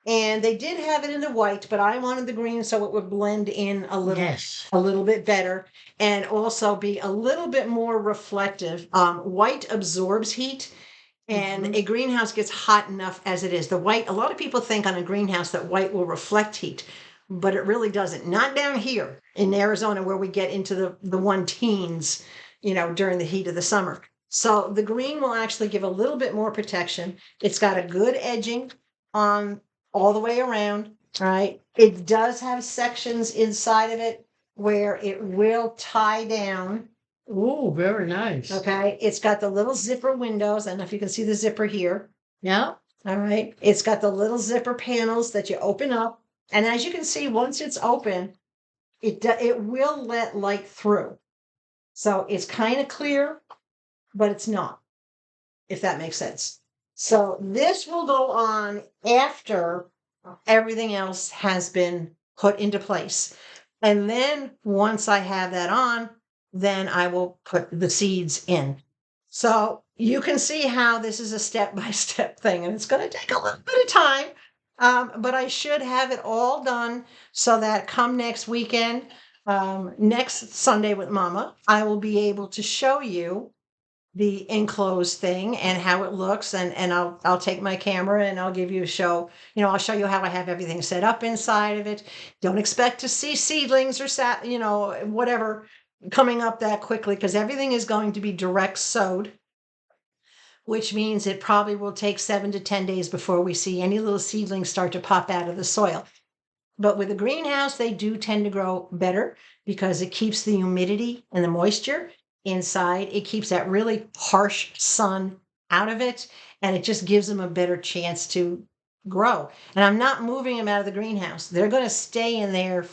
and they did have it in the white, but I wanted the green so it would blend in Yes. a little bit better and also be a little bit more reflective. White absorbs heat. And a greenhouse gets hot enough as it is. The white, a lot of people think on a greenhouse that white will reflect heat, but it really doesn't. Not down here in Arizona where we get into the one teens, during the heat of the summer. So the green will actually give a little bit more protection. It's got a good edging on all the way around, right? It does have sections inside of it where it will tie down. Oh, very nice. Okay, it's got the little zipper windows. I don't know if you can see the zipper here. Yeah. All right, it's got the little zipper panels that you open up. And as you can see, once it's open, it will let light through. So it's kind of clear, but it's not, if that makes sense. So this will go on after everything else has been put into place. And then once I have that on, then I will put the seeds in. So you can see how this is a step-by-step thing, and it's going to take a little bit of time. But I should have it all done so that come next weekend, next Sunday with Mama, I will be able to show you the enclosed thing and how it looks, and I'll take my camera and I'll give you a show. I'll show you how I have everything set up inside of it. Don't expect to see seedlings or whatever coming up that quickly, because everything is going to be direct sowed, which means it probably will take 7 to 10 days before we see any little seedlings start to pop out of the soil. But with a greenhouse, they do tend to grow better because it keeps the humidity and the moisture inside. It keeps that really harsh sun out of it, and it just gives them a better chance to grow. And I'm not moving them out of the greenhouse. They're going to stay in there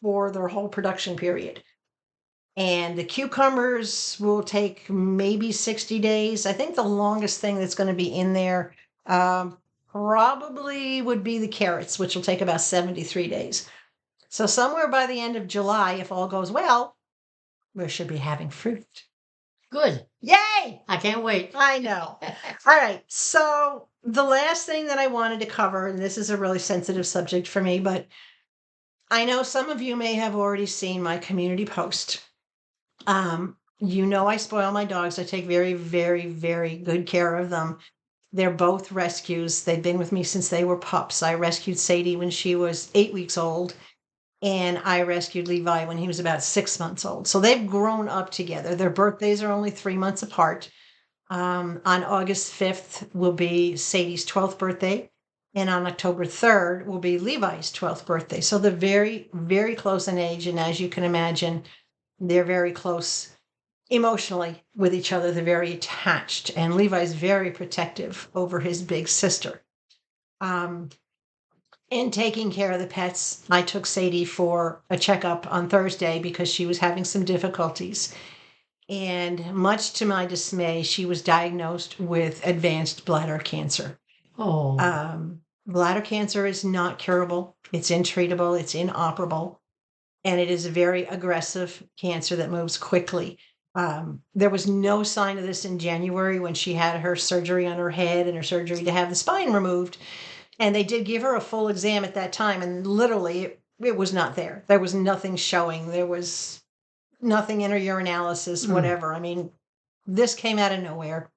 for their whole production period. And the cucumbers will take maybe 60 days. I think the longest thing that's going to be in there probably would be the carrots, which will take about 73 days. So somewhere by the end of July, if all goes well, we should be having fruit. Good. Yay! I can't wait. I know. All right. So the last thing that I wanted to cover, and this is a really sensitive subject for me, but I know some of you may have already seen my community post. I spoil my dogs. I take very, very, very good care of them. They're both rescues. They've been with me since they were pups. I rescued Sadie when she was 8 weeks old, and I rescued Levi when he was about 6 months old. So they've grown up together. Their birthdays are only 3 months apart. On August 5th will be Sadie's 12th birthday, and on October 3rd will be Levi's 12th birthday. So they're very, very close in age, and as you can imagine, they're very close emotionally with each other. They're very attached, and Levi's very protective over his big sister. In taking care of the pets, I took Sadie for a checkup on Thursday because she was having some difficulties. And much to my dismay, she was diagnosed with advanced bladder cancer. Oh. Bladder cancer is not curable. It's intreatable. It's inoperable. And it is a very aggressive cancer that moves quickly. There was no sign of this in January when she had her surgery on her head and her surgery to have the spine removed. And they did give her a full exam at that time. And literally, it was not there. There was nothing showing. There was nothing in her urinalysis, whatever. I mean, this came out of nowhere.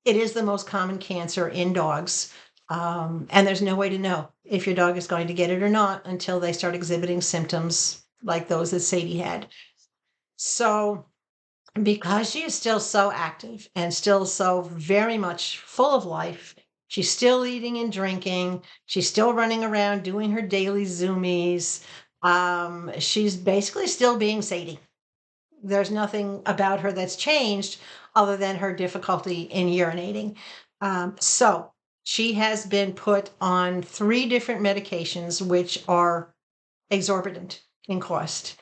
It is the most common cancer in dogs. And there's no way to know if your dog is going to get it or not until they start exhibiting symptoms like those that Sadie had. So because she is still so active and still so very much full of life, she's still eating and drinking. She's still running around doing her daily zoomies. She's basically still being Sadie. There's nothing about her that's changed other than her difficulty in urinating. So she has been put on 3 different medications, which are exorbitant in cost.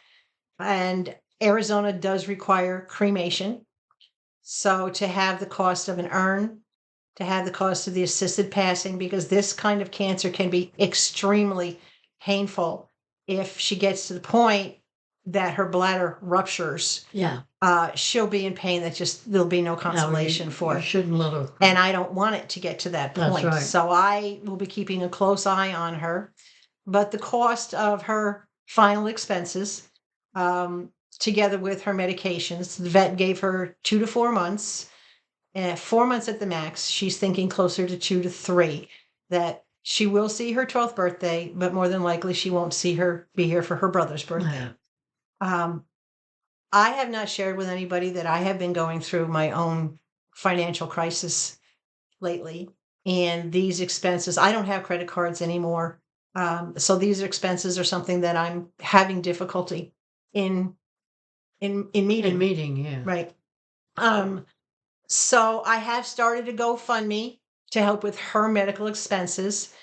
And Arizona does require cremation. So to have the cost of an urn, to have the cost of the assisted passing, because this kind of cancer can be extremely painful if she gets to the point that her bladder ruptures, Yeah. she'll be in pain that just there'll be no consolation for. You shouldn't let her. And I don't want it to get to that That's point. right. So I will be keeping a close eye on her. But the cost of her final expenses, together with her medications, the vet gave her 2 to 4 months, 4 months at the max. She's thinking closer to 2 to 3. That she will see her 12th birthday, but more than likely she won't be here for her brother's birthday. I have not shared with anybody that I have been going through my own financial crisis lately. And these expenses, I don't have credit cards anymore. So these expenses are something that I'm having difficulty in meeting. Yeah. Right. So I have started a GoFundMe to help with her medical expenses.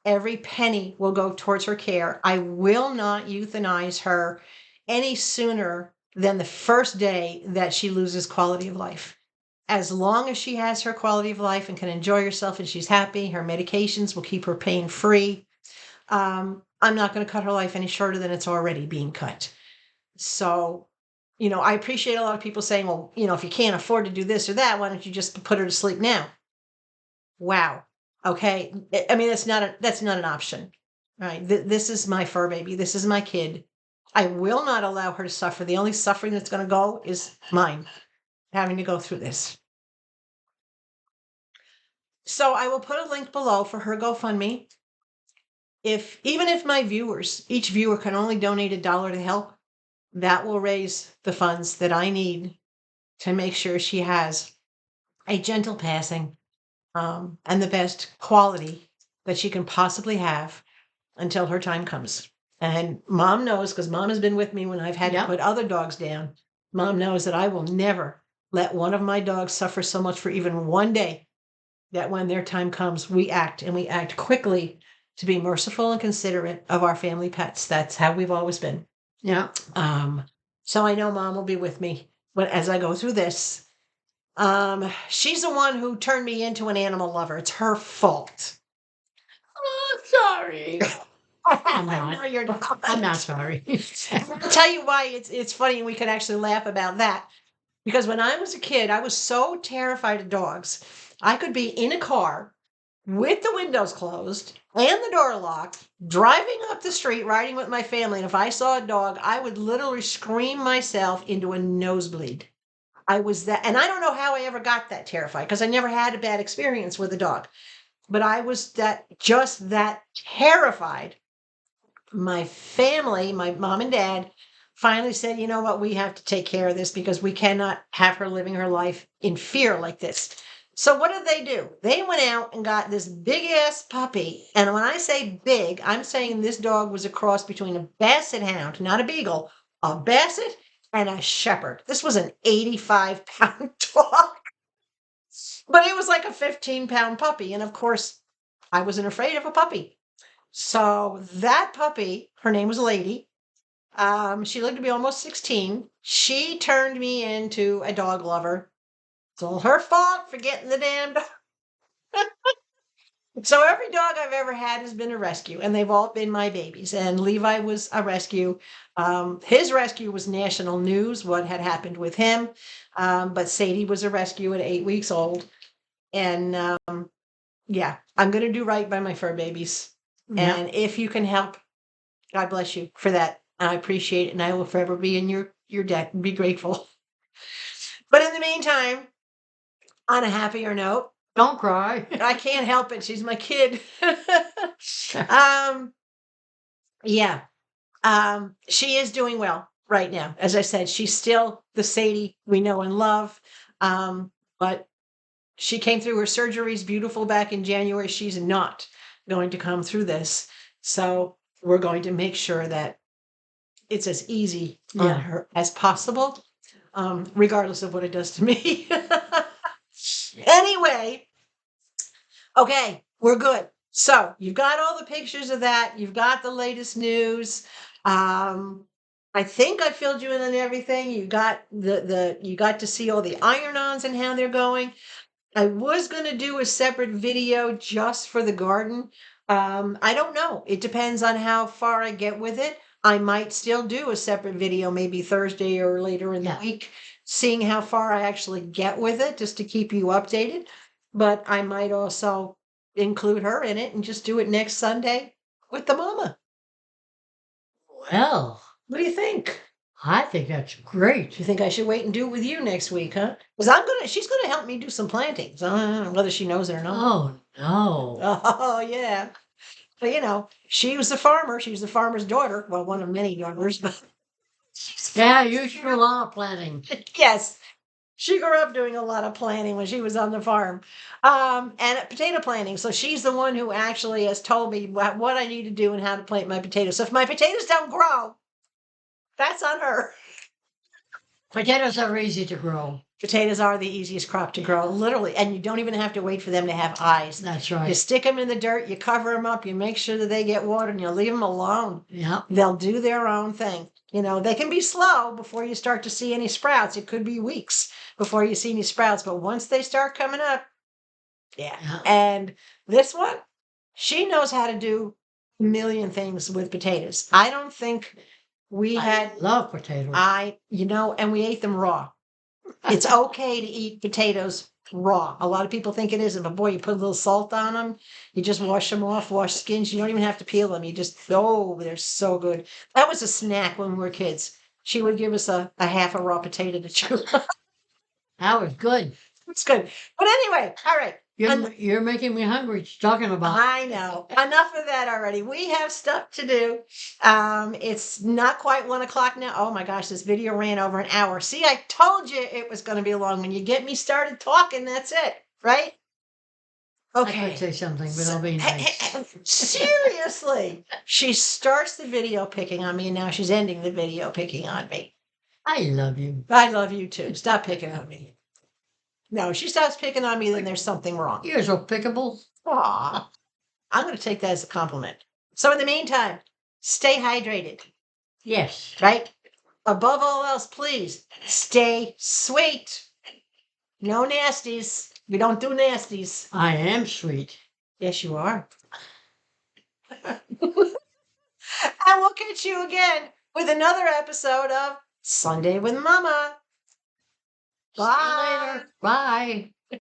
Every penny will go towards her care. I will not euthanize her any sooner than the first day that she loses quality of life. As long as she has her quality of life and can enjoy herself and she's happy, her medications will keep her pain free. I'm not going to cut her life any shorter than it's already being cut. So, I appreciate a lot of people saying, well, if you can't afford to do this or that, why don't you just put her to sleep now? Wow. Okay. I mean, that's not an option, right? This is my fur baby. This is my kid. I will not allow her to suffer. The only suffering that's going to go is mine, having to go through this. So I will put a link below for her GoFundMe. Even if my viewers, each viewer can only donate $1 to help, that will raise the funds that I need to make sure she has a gentle passing, and the best quality that she can possibly have until her time comes. And Mom knows, because Mom has been with me when I've had to put other dogs down. Mom knows that I will never let one of my dogs suffer so much for even one day, that when their time comes, we act, and we act quickly to be merciful and considerate of our family pets. That's how we've always been. Yeah. So I know Mom will be with me as I go through this. She's the one who turned me into an animal lover. It's her fault. Oh, sorry. I'm not. No, you're not. I'm not sorry. I'll tell you why it's funny, and we can actually laugh about that. Because when I was a kid, I was so terrified of dogs. I could be in a car with the windows closed and the door locked, driving up the street, riding with my family. And if I saw a dog, I would literally scream myself into a nosebleed. I was that, and I don't know how I ever got that terrified, because I never had a bad experience with a dog. But I was just that terrified. My family, my mom and dad, finally said, you know what, we have to take care of this, because we cannot have her living her life in fear like this. So what did they do? They went out and got this big ass puppy. And when I say big, I'm saying this dog was a cross between a basset hound, not a beagle, a basset and a shepherd. This was an 85-pound dog, but it was like a 15-pound puppy. And of course, I wasn't afraid of a puppy. So that puppy, her name was Lady. She lived to be almost 16. She turned me into a dog lover. It's all her fault for getting the damn dog. So every dog I've ever had has been a rescue, and they've all been my babies. And Levi was a rescue. His rescue was national news, what had happened with him. But Sadie was a rescue at 8 weeks old. And yeah, I'm going to do right by my fur babies. Yeah. And if you can help, God bless you for that. I appreciate it, and I will forever be in your debt and be grateful. But in the meantime, on a happier note, Don't cry. I can't help it. She's my kid. Yeah. She is doing well right now. As I said, she's still the Sadie we know and love. But she came through her surgeries beautiful back in January. She's not going to come through this. So we're going to make sure that it's as easy on her as possible, regardless of what it does to me. Anyway, okay, we're good. So you've got all the pictures of that. You've got the latest news. I think I filled you in on everything. You got you got to see all the iron-ons and how they're going. I was going to do a separate video just for the garden. I don't know. It depends on how far I get with it. I might still do a separate video, maybe Thursday or later in the week, seeing how far I actually get with it, just to keep you updated. But I might also include her in it and just do it next Sunday with the mama. Well, What do you think? I think that's Do great. you think I should wait and do it with you next week, huh? Because she's gonna help me do some plantings. I don't know whether she knows it or not. Oh, no. Oh yeah. But she was a farmer. She was the farmer's daughter. Well, one of many daughters, but Yeah, you should do a lot of planning. yes, she grew up doing a lot of planting when she was on the farm, and potato planting. So she's the one who actually has told me what I need to do and how to plant my potatoes. So if my potatoes don't grow, that's on her. Potatoes are easy to grow. Potatoes are the easiest crop to grow, literally, and you don't even have to wait for them to have eyes. That's You right. stick them in the dirt, you cover them up, you make sure that they get water, and you leave them alone. Yeah. They'll do their own thing. They can be slow before you start to see any sprouts. It could be weeks before you see any sprouts, but once they start coming up, yeah. And this one, she knows how to do a million things with potatoes. I don't think we had. I love potatoes. And we ate them raw. It's okay to eat potatoes raw. A lot of people think it isn't, but boy, you put a little salt on them. You just wash them off, wash skins. You don't even have to peel them. They're so good. That was a snack when we were kids. She would give us a half a raw potato to chew. That was good. It's good. But anyway, all right. You're making me hungry just talking about. I know. Enough of that already. We have stuff to do. It's not quite 1 o'clock now. Oh my gosh, this video ran over an hour. See, I told you it was going to be long. When you get me started talking, that's it, right? Okay. I could say something, but I'll be nice. Seriously. She starts the video picking on me, and now she's ending the video picking on me. I love you. I love you too. Stop picking on me. No, she stops picking on me, then there's something wrong. You're so pickable. Aw. I'm going to take that as a compliment. So in the meantime, stay hydrated. Yes. Right? Above all else, please stay sweet. No nasties. We don't do nasties. I am sweet. Yes, you are. And we'll catch you again with another episode of Sunday with Mama. Bye. See you later. Bye.